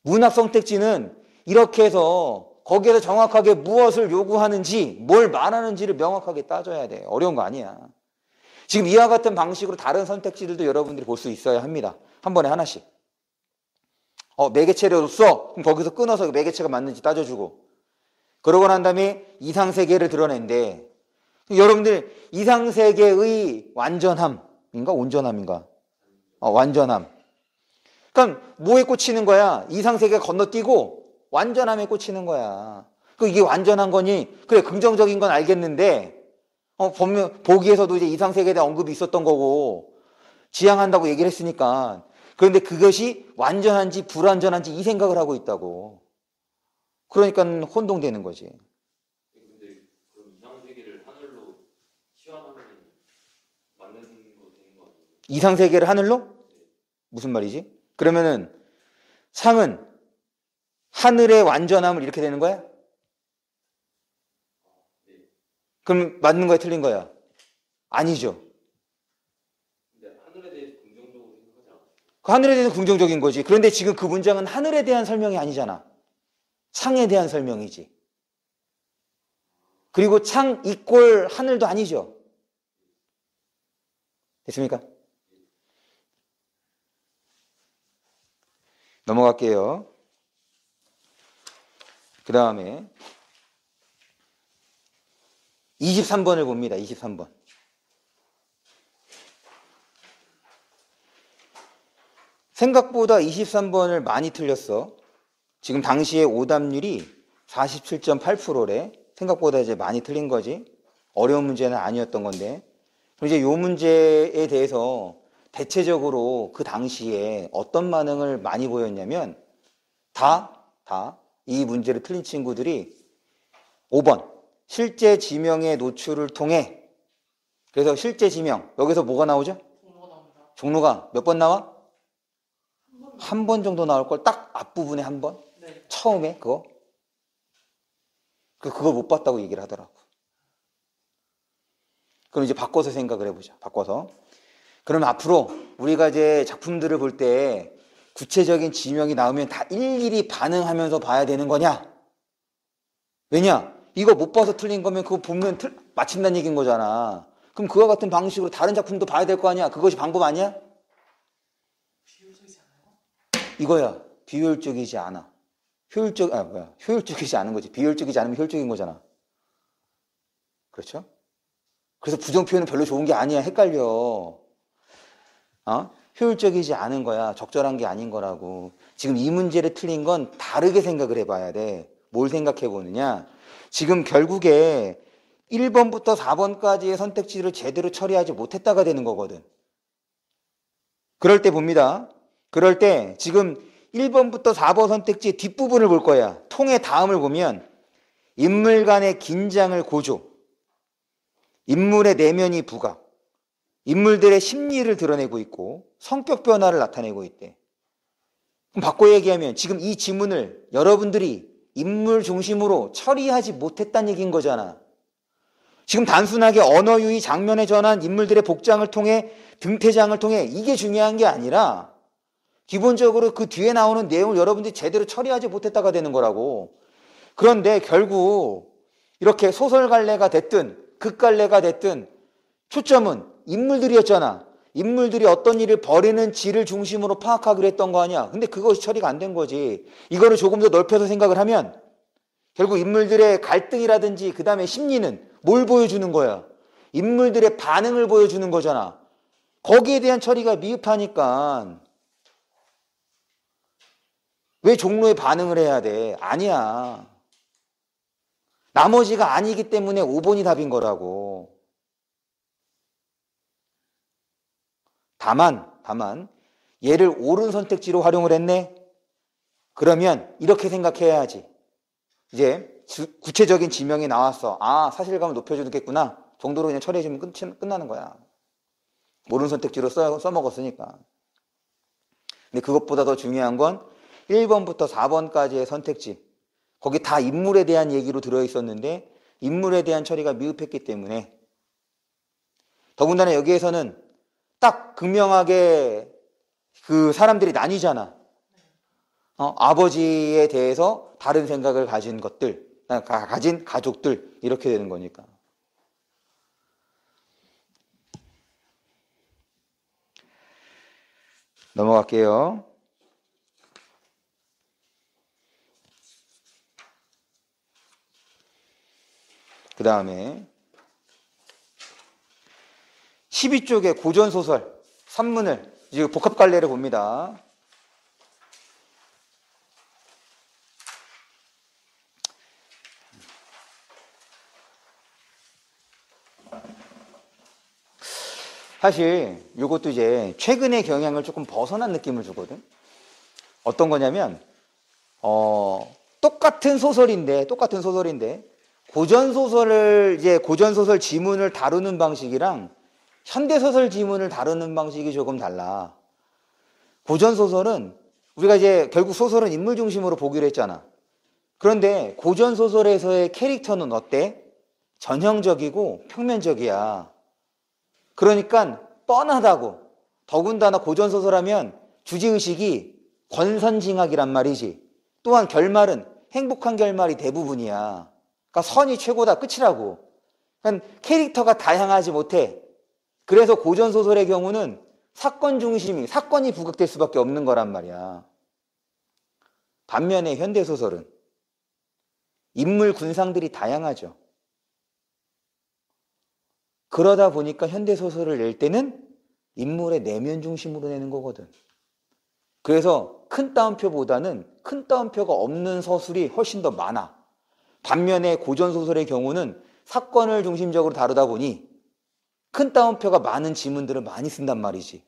문학 선택지는 이렇게 해서 거기에서 정확하게 무엇을 요구하는지 뭘 말하는지를 명확하게 따져야 돼. 어려운 거 아니야. 지금 이와 같은 방식으로 다른 선택지들도 여러분들이 볼 수 있어야 합니다. 한 번에 하나씩. 매개체로서 그럼 거기서 끊어서 매개체가 맞는지 따져주고 그러고 난 다음에 이상세계를 드러낸대. 여러분들 이상세계의 완전함인가 온전함인가? 완전함. 그러니까 뭐에 꽂히는 거야? 이상세계 건너뛰고 완전함에 꽂히는 거야. 이게 완전한 거니? 그래 긍정적인 건 알겠는데 보기에서도 이제 이상세계에 대한 언급이 있었던 거고 지향한다고 얘기를 했으니까 그런데 그것이 완전한지 불완전한지 이 생각을 하고 있다고. 그러니까 혼동되는 거지. 근데 그럼 이상세계를 하늘로 치환하면 맞는 거 되는 거 아니에요? 이상세계를 하늘로? 무슨 말이지? 그러면은 상은 하늘의 완전함을 이렇게 되는 거야? 네. 그럼 맞는 거야 틀린 거야? 아니죠. 근데 하늘에 대해서 긍정적으로 생각하지 않아요? 그 하늘에 대해서 긍정적인 거지. 그런데 지금 그 문장은 하늘에 대한 설명이 아니잖아. 창에 대한 설명이지. 그리고 창 이꼴 하늘도 아니죠. 됐습니까? 넘어갈게요. 그 다음에 23번을 봅니다. 23번. 생각보다 23번을 많이 틀렸어. 지금 당시에 오답률이 47.8%래. 생각보다 이제 많이 틀린 거지. 어려운 문제는 아니었던 건데. 그럼 이제 요 문제에 대해서 대체적으로 그 당시에 어떤 반응을 많이 보였냐면 이 문제를 틀린 친구들이 5번 실제 지명의 노출을 통해, 그래서 실제 지명 여기서 뭐가 나오죠? 종로가 나옵니다. 종로가 몇 번 나와? 한 번. 한 번 정도 나올 걸, 딱 앞부분에 한 번, 네. 처음에 그걸 못 봤다고 얘기를 하더라고. 그럼 이제 바꿔서 생각을 해보자. 바꿔서. 그럼 앞으로 우리가 이제 작품들을 볼 때 구체적인 지명이 나오면 다 일일이 반응하면서 봐야 되는 거냐? 왜냐? 이거 못 봐서 틀린 거면 그거 보면 맞힌다는 얘기인 거잖아. 그럼 그와 같은 방식으로 다른 작품도 봐야 될 거 아니야? 그것이 방법 아니야? 비효율적이지 않아요? 이거야. 비효율적이지 않아. 효율적이지 않은 거지. 비효율적이지 않으면 효율적인 거잖아. 그렇죠? 그래서 부정 표현은 별로 좋은 게 아니야. 헷갈려. 효율적이지 않은 거야. 적절한 게 아닌 거라고. 지금 이 문제를 틀린 건 다르게 생각을 해봐야 돼. 뭘 생각해 보느냐? 지금 결국에 1번부터 4번까지의 선택지를 제대로 처리하지 못했다가 되는 거거든. 그럴 때 봅니다. 그럴 때 지금 1번부터 4번 선택지의 뒷부분을 볼 거야. 통의 다음을 보면 인물 간의 긴장을 고조, 인물의 내면이 부각, 인물들의 심리를 드러내고 있고 성격 변화를 나타내고 있대. 그럼 바꿔 얘기하면 지금 이 지문을 여러분들이 인물 중심으로 처리하지 못했다는 얘기인 거잖아. 지금 단순하게 언어 유희, 장면에 전환, 인물들의 복장을 통해, 등태장을 통해 이게 중요한 게 아니라 기본적으로 그 뒤에 나오는 내용을 여러분들이 제대로 처리하지 못했다가 되는 거라고. 그런데 결국 이렇게 소설 갈래가 됐든 극 갈래가 됐든 초점은 인물들이었잖아. 인물들이 어떤 일을 벌이는 지를 중심으로 파악하기로 했던 거 아니야. 근데 그것이 처리가 안 된 거지. 이거를 조금 더 넓혀서 생각을 하면 결국 인물들의 갈등이라든지 그 다음에 심리는 뭘 보여주는 거야? 인물들의 반응을 보여주는 거잖아. 거기에 대한 처리가 미흡하니까 왜 종로에 반응을 해야 돼? 아니야. 나머지가 아니기 때문에 5번이 답인 거라고. 다만 얘를 옳은 선택지로 활용을 했네? 그러면 이렇게 생각해야지. 이제 구체적인 지명이 나왔어. 사실감을 높여주겠구나 정도로 그냥 처리해주면 끝나는 거야. 옳은 선택지로 써먹었으니까. 근데 그것보다 더 중요한 건 1번부터 4번까지의 선택지, 거기 다 인물에 대한 얘기로 들어있었는데 인물에 대한 처리가 미흡했기 때문에, 더군다나 여기에서는 딱 극명하게 그 사람들이 나뉘잖아. 아버지에 대해서 다른 생각을 가진 것들, 가진 가족들, 이렇게 되는 거니까. 넘어갈게요. 그 다음에 12쪽의 고전소설 산문을 이제 복합갈래를 봅니다. 사실 이것도 이제 최근의 경향을 조금 벗어난 느낌을 주거든. 어떤 거냐면 똑같은 소설인데 고전소설 지문을 다루는 방식이랑 현대소설 지문을 다루는 방식이 조금 달라. 고전소설은 우리가 이제 결국 소설은 인물 중심으로 보기로 했잖아. 그런데 고전소설에서의 캐릭터는 어때? 전형적이고 평면적이야. 그러니까 뻔하다고. 더군다나 고전소설하면 주제의식이 권선징악이란 말이지. 또한 결말은 행복한 결말이 대부분이야. 그러니까 선이 최고다, 끝이라고. 그러니까 캐릭터가 다양하지 못해. 그래서 고전소설의 경우는 사건이 부각될 수밖에 없는 거란 말이야. 반면에 현대소설은 인물 군상들이 다양하죠. 그러다 보니까 현대소설을 낼 때는 인물의 내면 중심으로 내는 거거든. 그래서 큰 따옴표보다는 큰 따옴표가 없는 서술이 훨씬 더 많아. 반면에 고전소설의 경우는 사건을 중심적으로 다루다 보니 큰 따옴표가 많은 지문들을 많이 쓴단 말이지.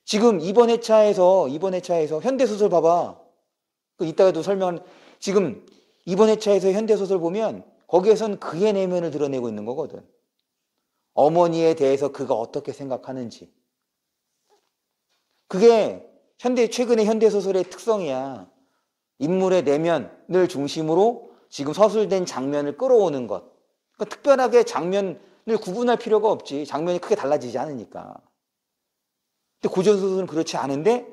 지금 이번 회차에서 현대소설 봐봐. 그 이따가도 지금 이번 회차에서 현대소설 보면 거기에선 그의 내면을 드러내고 있는 거거든. 어머니에 대해서 그가 어떻게 생각하는지. 그게 최근의 현대소설의 특성이야. 인물의 내면을 중심으로 지금 서술된 장면을 끌어오는 것. 그러니까 특별하게 장면을 구분할 필요가 없지. 장면이 크게 달라지지 않으니까. 근데 고전소설은 그렇지 않은데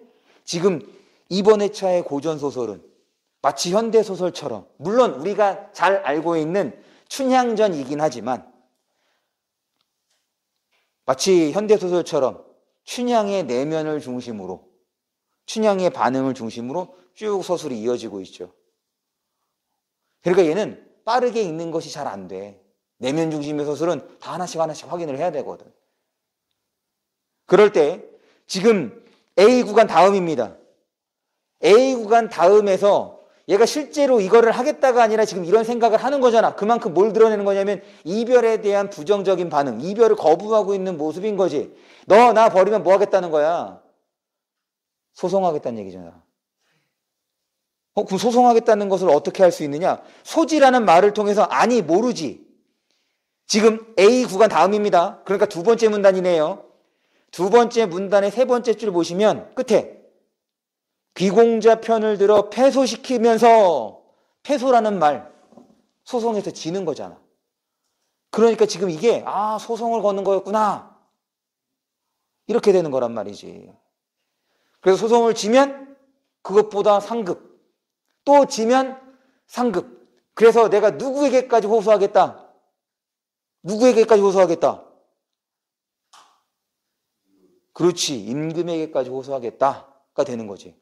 지금 이번 회차의 고전소설은 마치 현대소설처럼, 물론 우리가 잘 알고 있는 춘향전이긴 하지만 마치 현대소설처럼 춘향의 내면을 중심으로, 춘향의 반응을 중심으로 쭉 서술이 이어지고 있죠. 그러니까 얘는 빠르게 읽는 것이 잘 안 돼. 내면 중심의 서술은 다 하나씩 확인을 해야 되거든. 그럴 때 지금 A 구간 다음입니다. A 구간 다음에서 얘가 실제로 이거를 하겠다가 아니라 지금 이런 생각을 하는 거잖아. 그만큼 뭘 드러내는 거냐면 이별에 대한 부정적인 반응, 이별을 거부하고 있는 모습인 거지. 너 나 버리면 뭐 하겠다는 거야? 소송하겠다는 얘기잖아. 그럼 소송하겠다는 것을 어떻게 할 수 있느냐? 소지라는 말을 통해서 아니 모르지. 지금 A 구간 다음입니다. 그러니까 두 번째 문단이네요. 두 번째 문단의 세 번째 줄 보시면 끝에 귀공자 편을 들어 패소시키면서, 패소라는 말, 소송에서 지는 거잖아. 그러니까 지금 이게 소송을 거는 거였구나, 이렇게 되는 거란 말이지. 그래서 소송을 지면 그것보다 상급, 또 지면 상급. 그래서 내가 누구에게까지 호소하겠다? 누구에게까지 호소하겠다? 그렇지, 임금에게까지 호소하겠다가 되는 거지.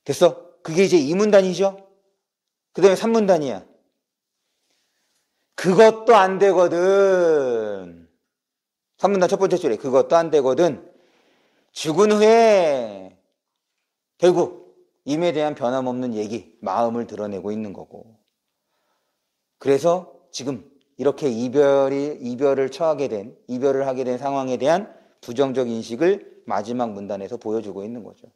됐어? 그게 이제 2문단이죠? 그 다음에 3문단이야. 그것도 안 되거든. 3문단 첫 번째 줄에 그것도 안 되거든. 죽은 후에 결국 임에 대한 변함없는 얘기, 마음을 드러내고 있는 거고. 그래서 지금 이렇게 이별을 하게 된 상황에 대한 부정적 인식을 마지막 문단에서 보여주고 있는 거죠.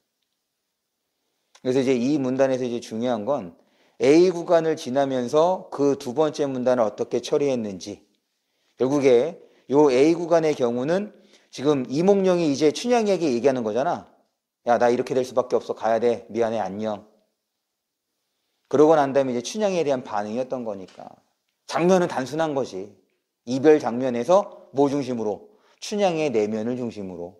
그래서 이제 이 문단에서 이제 중요한 건 A 구간을 지나면서 그 두 번째 문단을 어떻게 처리했는지. 결국에 요 A 구간의 경우는 지금 이몽룡이 이제 춘향에게 얘기하는 거잖아. 야, 나 이렇게 될 수밖에 없어. 가야 돼. 미안해. 안녕. 그러고 난 다음에 이제 춘향에 대한 반응이었던 거니까. 장면은 단순한 거지. 이별 장면에서 뭐 중심으로? 춘향의 내면을 중심으로.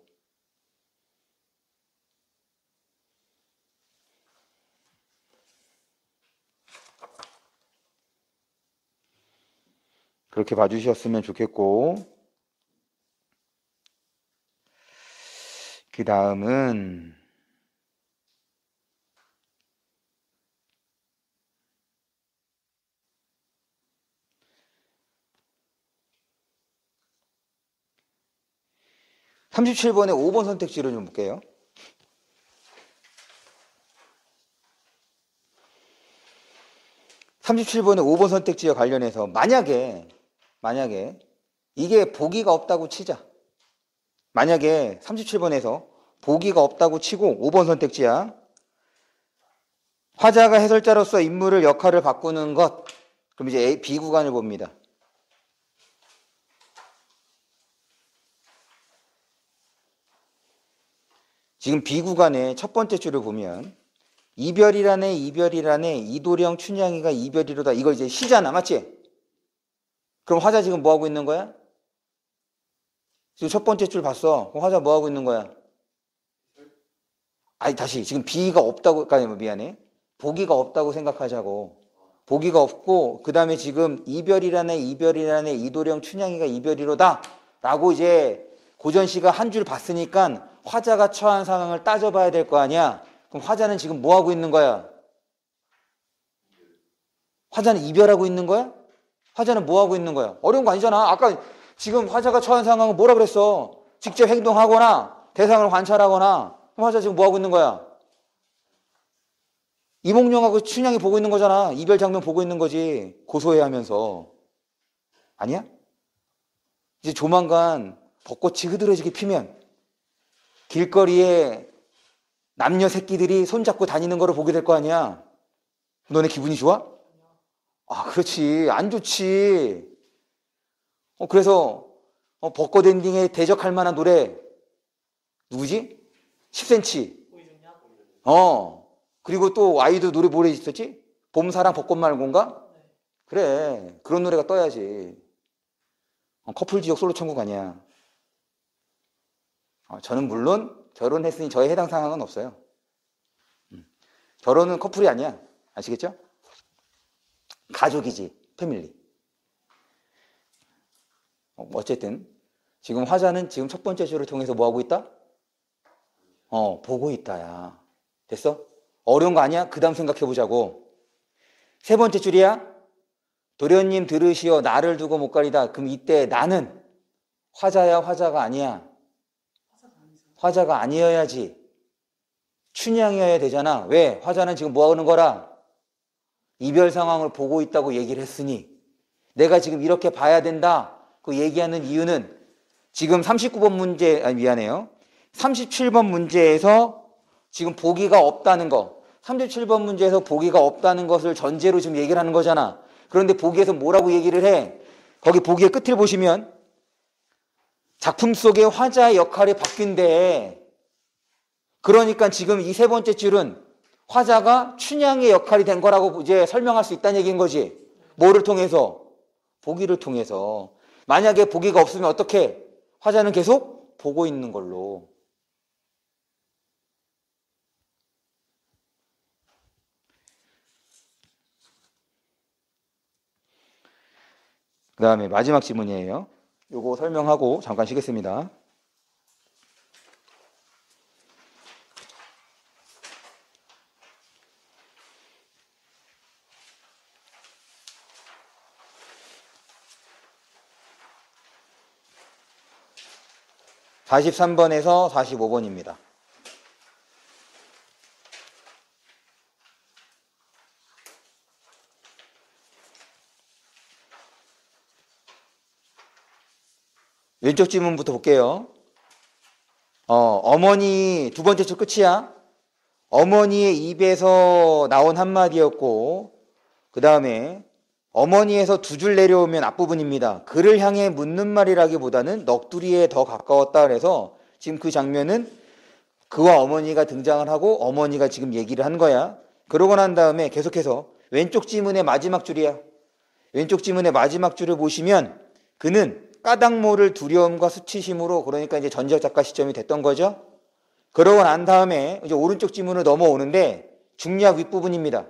그렇게 봐주셨으면 좋겠고, 그 다음은 37번의 5번 선택지를 좀 볼게요. 37번의 5번 선택지와 관련해서 만약에 이게 보기가 없다고 치자. 만약에 37번에서 보기가 없다고 치고 5번 선택지야. 화자가 해설자로서 인물을 역할을 바꾸는 것. 그럼 이제 B 구간을 봅니다. 지금 B 구간의 첫 번째 줄을 보면 이별이라네 이도령 춘향이가 이별이로다. 이걸 이제 시잖아. 맞지? 그럼 화자 지금 뭐 하고 있는 거야? 지금 첫 번째 줄 봤어. 그럼 화자 뭐 하고 있는 거야? 아니 다시 지금 B가 없다고, 미안해. 보기가 없다고 생각하자고. 보기가 없고 그 다음에 지금 이별이라네 이도령 춘향이가 이별이로다 라고 이제 고전시가 한 줄 봤으니까 화자가 처한 상황을 따져봐야 될 거 아니야. 그럼 화자는 지금 뭐 하고 있는 거야? 화자는 이별하고 있는 거야? 화자는 뭐 하고 있는 거야? 어려운 거 아니잖아. 아까 지금 화자가 처한 상황은 뭐라 그랬어? 직접 행동하거나 대상을 관찰하거나. 그럼 화자 지금 뭐 하고 있는 거야? 이몽룡하고 춘향이 보고 있는 거잖아. 이별 장면 보고 있는 거지. 고소해하면서. 아니야? 이제 조만간 벚꽃이 흐드러지게 피면 길거리에 남녀 새끼들이 손잡고 다니는 거를 보게 될 거 아니야? 너네 기분이 좋아? 아, 그렇지. 안 좋지. 그래서 벚꽃 엔딩에 대적할 만한 노래 누구지? 10cm. 보이셨냐? 그리고 또 아이도 노래 뭐래 있었지? 봄사랑 벚꽃 말고인가? 네. 그래. 그런 노래가 떠야지. 커플 지옥 솔로 천국 아니야. 저는 물론 결혼했으니 저에 해당 상황은 없어요. 결혼은 커플이 아니야. 아시겠죠? 가족이지. 패밀리. 어쨌든 지금 화자는 지금 첫 번째 줄을 통해서 뭐 하고 있다? 보고 있다야. 됐어? 어려운 거 아니야? 그 다음 생각해보자고. 세 번째 줄이야. 도련님 들으시오 나를 두고 못 가리다. 그럼 이때 나는 화자야 화자가 아니야? 화자가 아니죠. 화자가 아니어야지. 춘향이어야 되잖아. 왜? 화자는 지금 뭐 하는 거라? 이별 상황을 보고 있다고 얘기를 했으니 내가 지금 이렇게 봐야 된다. 그 얘기하는 이유는 지금 39번 문제, 아니 미안해요. 37번 문제에서 지금 보기가 없다는 거. 37번 문제에서 보기가 없다는 것을 전제로 지금 얘기를 하는 거잖아. 그런데 보기에서 뭐라고 얘기를 해? 거기 보기의 끝을 보시면 작품 속의 화자의 역할이 바뀐대. 그러니까 지금 이 세 번째 줄은 화자가 춘향의 역할이 된 거라고 이제 설명할 수 있다는 얘기인 거지. 뭐를 통해서? 보기를 통해서. 만약에 보기가 없으면 어떻게? 화자는 계속 보고 있는 걸로. 그 다음에 마지막 지문이에요. 요거 설명하고 잠깐 쉬겠습니다. (43번에서) (45번입니다) 왼쪽 지문부터 볼게요. 어머니 두 번째 줄 끝이야. 어머니의 입에서 나온 한마디였고 그 다음에 어머니에서 두 줄 내려오면 앞부분입니다. 그를 향해 묻는 말이라기보다는 넋두리에 더 가까웠다 그래서 지금 그 장면은 그와 어머니가 등장을 하고 어머니가 지금 얘기를 한 거야. 그러고 난 다음에 계속해서 왼쪽 지문의 마지막 줄이야. 왼쪽 지문의 마지막 줄을 보시면 그는 까닭 모를 두려움과 수치심으로 그러니까 이제 전지적 작가 시점이 됐던 거죠. 그러고 난 다음에 이제 오른쪽 지문을 넘어오는데 중략 윗부분입니다.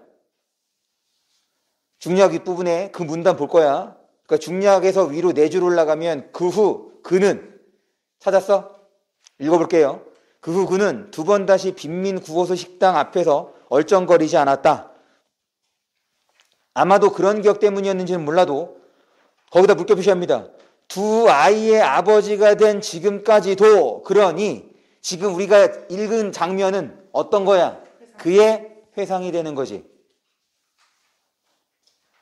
중략 윗부분에 그 문단 볼 거야. 그러니까 중략에서 위로 네 줄 올라가면 그 후 그는 찾았어? 읽어볼게요. 그 후 그는 두 번 다시 빈민 구호소 식당 앞에서 얼쩡거리지 않았다. 아마도 그런 기억 때문이었는지는 몰라도 거기다 물결 표시합니다. 두 아이의 아버지가 된 지금까지도 그러니 지금 우리가 읽은 장면은 어떤 거야? 그의 회상이 되는 거지.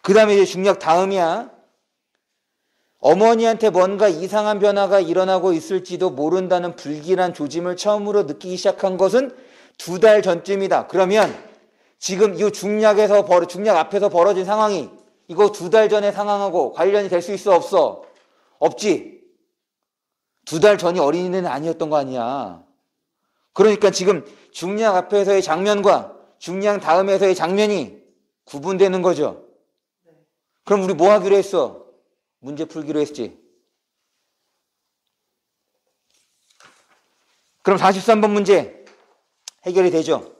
그 다음에 이제 중략 다음이야. 어머니한테 뭔가 이상한 변화가 일어나고 있을지도 모른다는 불길한 조짐을 처음으로 느끼기 시작한 것은 2달 전쯤이다. 그러면 지금 이 중략 앞에서 벌어진 상황이 이거 2달 전의 상황하고 관련이 될 수 있어 없어? 없지. 2달 전이 어린이는 아니었던 거 아니야. 그러니까 지금 중략 앞에서의 장면과 중략 다음에서의 장면이 구분되는 거죠. 그럼 우리 뭐 하기로 했어? 문제 풀기로 했지. 그럼 43번 문제 해결이 되죠.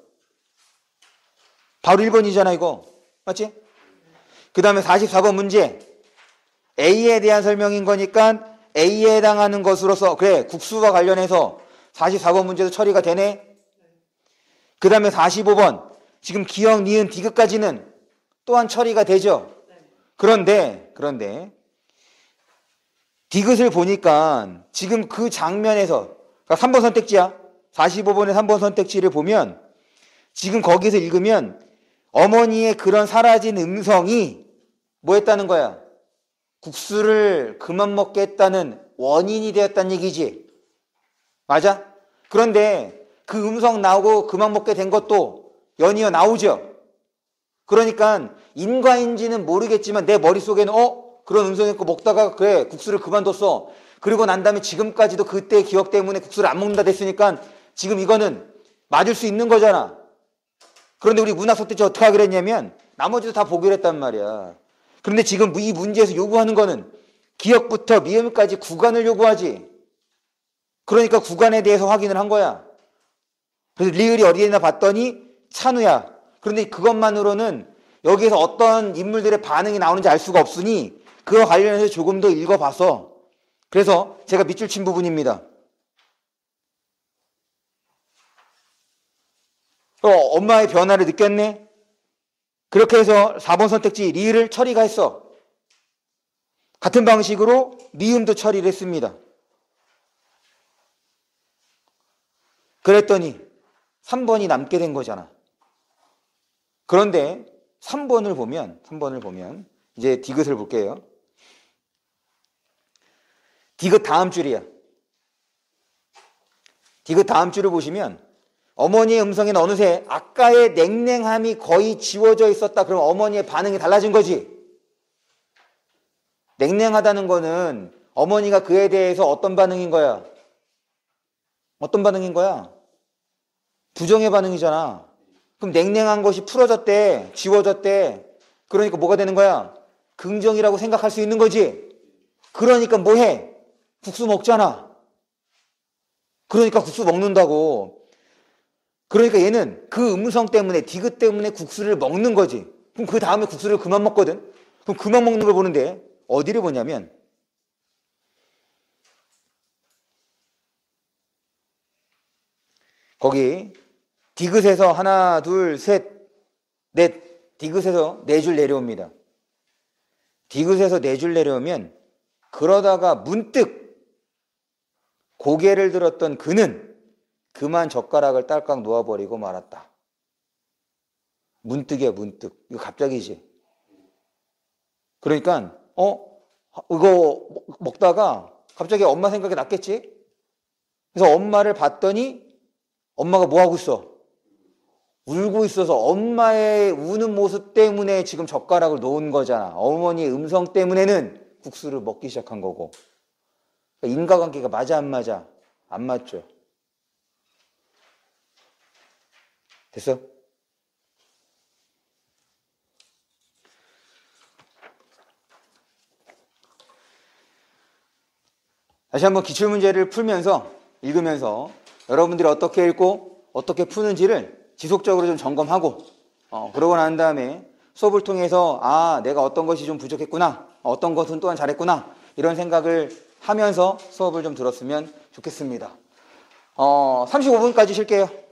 바로 1번이잖아 이거. 맞지? 그 다음에 44번 문제 A에 대한 설명인 거니까 A에 해당하는 것으로서 그래 국수와 관련해서 44번 문제도 처리가 되네. 그 다음에 45번 지금 기역, 니은, 디귿까지는 또한 처리가 되죠. 그런데 디귿을 보니까 지금 그 장면에서 그러니까 3번 선택지야. 45번의 3번 선택지를 보면 지금 거기서 읽으면 어머니의 그런 사라진 음성이 뭐 했다는 거야? 국수를 그만 먹겠다는 원인이 되었다는 얘기지. 맞아? 그런데 그 음성 나오고 그만 먹게 된 것도 연이어 나오죠. 그러니까 인과인지는 모르겠지만 내 머릿속에는 그런 음성이 있고 먹다가 그래 국수를 그만뒀어. 그리고 난 다음에 지금까지도 그때의 기억 때문에 국수를 안 먹는다 됐으니까 지금 이거는 맞을 수 있는 거잖아. 그런데 우리 문학 속대체 어떻게 하기로 했냐면 나머지도 다 보기로 했단 말이야. 그런데 지금 이 문제에서 요구하는 거는 기억부터 미음까지 구간을 요구하지. 그러니까 구간에 대해서 확인을 한 거야. 그래서 리을이 어디에나 봤더니 찬우야. 그런데 그것만으로는 여기에서 어떤 인물들의 반응이 나오는지 알 수가 없으니 그와 관련해서 조금 더 읽어봐서 그래서 제가 밑줄 친 부분입니다. 엄마의 변화를 느꼈네. 그렇게 해서 4번 선택지 리을을 처리가 했어. 같은 방식으로 미음도 처리를 했습니다. 그랬더니 3번이 남게 된 거잖아. 그런데 3번을 보면 이제 디귿을 볼게요. 디귿 다음 줄이야. 디귿 다음 줄을 보시면 어머니의 음성에는 어느새 아까의 냉랭함이 거의 지워져 있었다. 그럼 어머니의 반응이 달라진 거지. 냉랭하다는 거는 어머니가 그에 대해서 어떤 반응인 거야? 어떤 반응인 거야? 부정의 반응이잖아. 그럼 냉랭한 것이 풀어졌대, 지워졌대. 그러니까 뭐가 되는 거야? 긍정이라고 생각할 수 있는 거지. 그러니까 뭐 해? 국수 먹잖아. 그러니까 국수 먹는다고. 그러니까 얘는 그 음성 때문에, 디귿 때문에 국수를 먹는 거지. 그럼 그 다음에 국수를 그만 먹거든. 그럼 그만 먹는 걸 보는데 어디를 보냐면 거기 디귿에서 하나, 둘, 셋, 넷, 디귿에서 네 줄 내려옵니다. 디귿에서 네 줄 내려오면 그러다가 문득 고개를 들었던 그는 그만 젓가락을 딸깍 놓아버리고 말았다. 문득이야, 문득. 이거 갑자기지. 그러니까 이거 먹다가 갑자기 엄마 생각이 났겠지? 그래서 엄마를 봤더니 엄마가 뭐 하고 있어? 울고 있어서 엄마의 우는 모습 때문에 지금 젓가락을 놓은 거잖아. 어머니의 음성 때문에는 국수를 먹기 시작한 거고. 그러니까 인과관계가 맞아 안 맞아? 안 맞죠. 됐어? 다시 한번 기출문제를 풀면서 읽으면서 여러분들이 어떻게 읽고 어떻게 푸는지를 지속적으로 좀 점검하고 그러고 난 다음에 수업을 통해서 내가 어떤 것이 좀 부족했구나, 어떤 것은 또한 잘했구나 이런 생각을 하면서 수업을 좀 들었으면 좋겠습니다. 35분까지 쉴게요.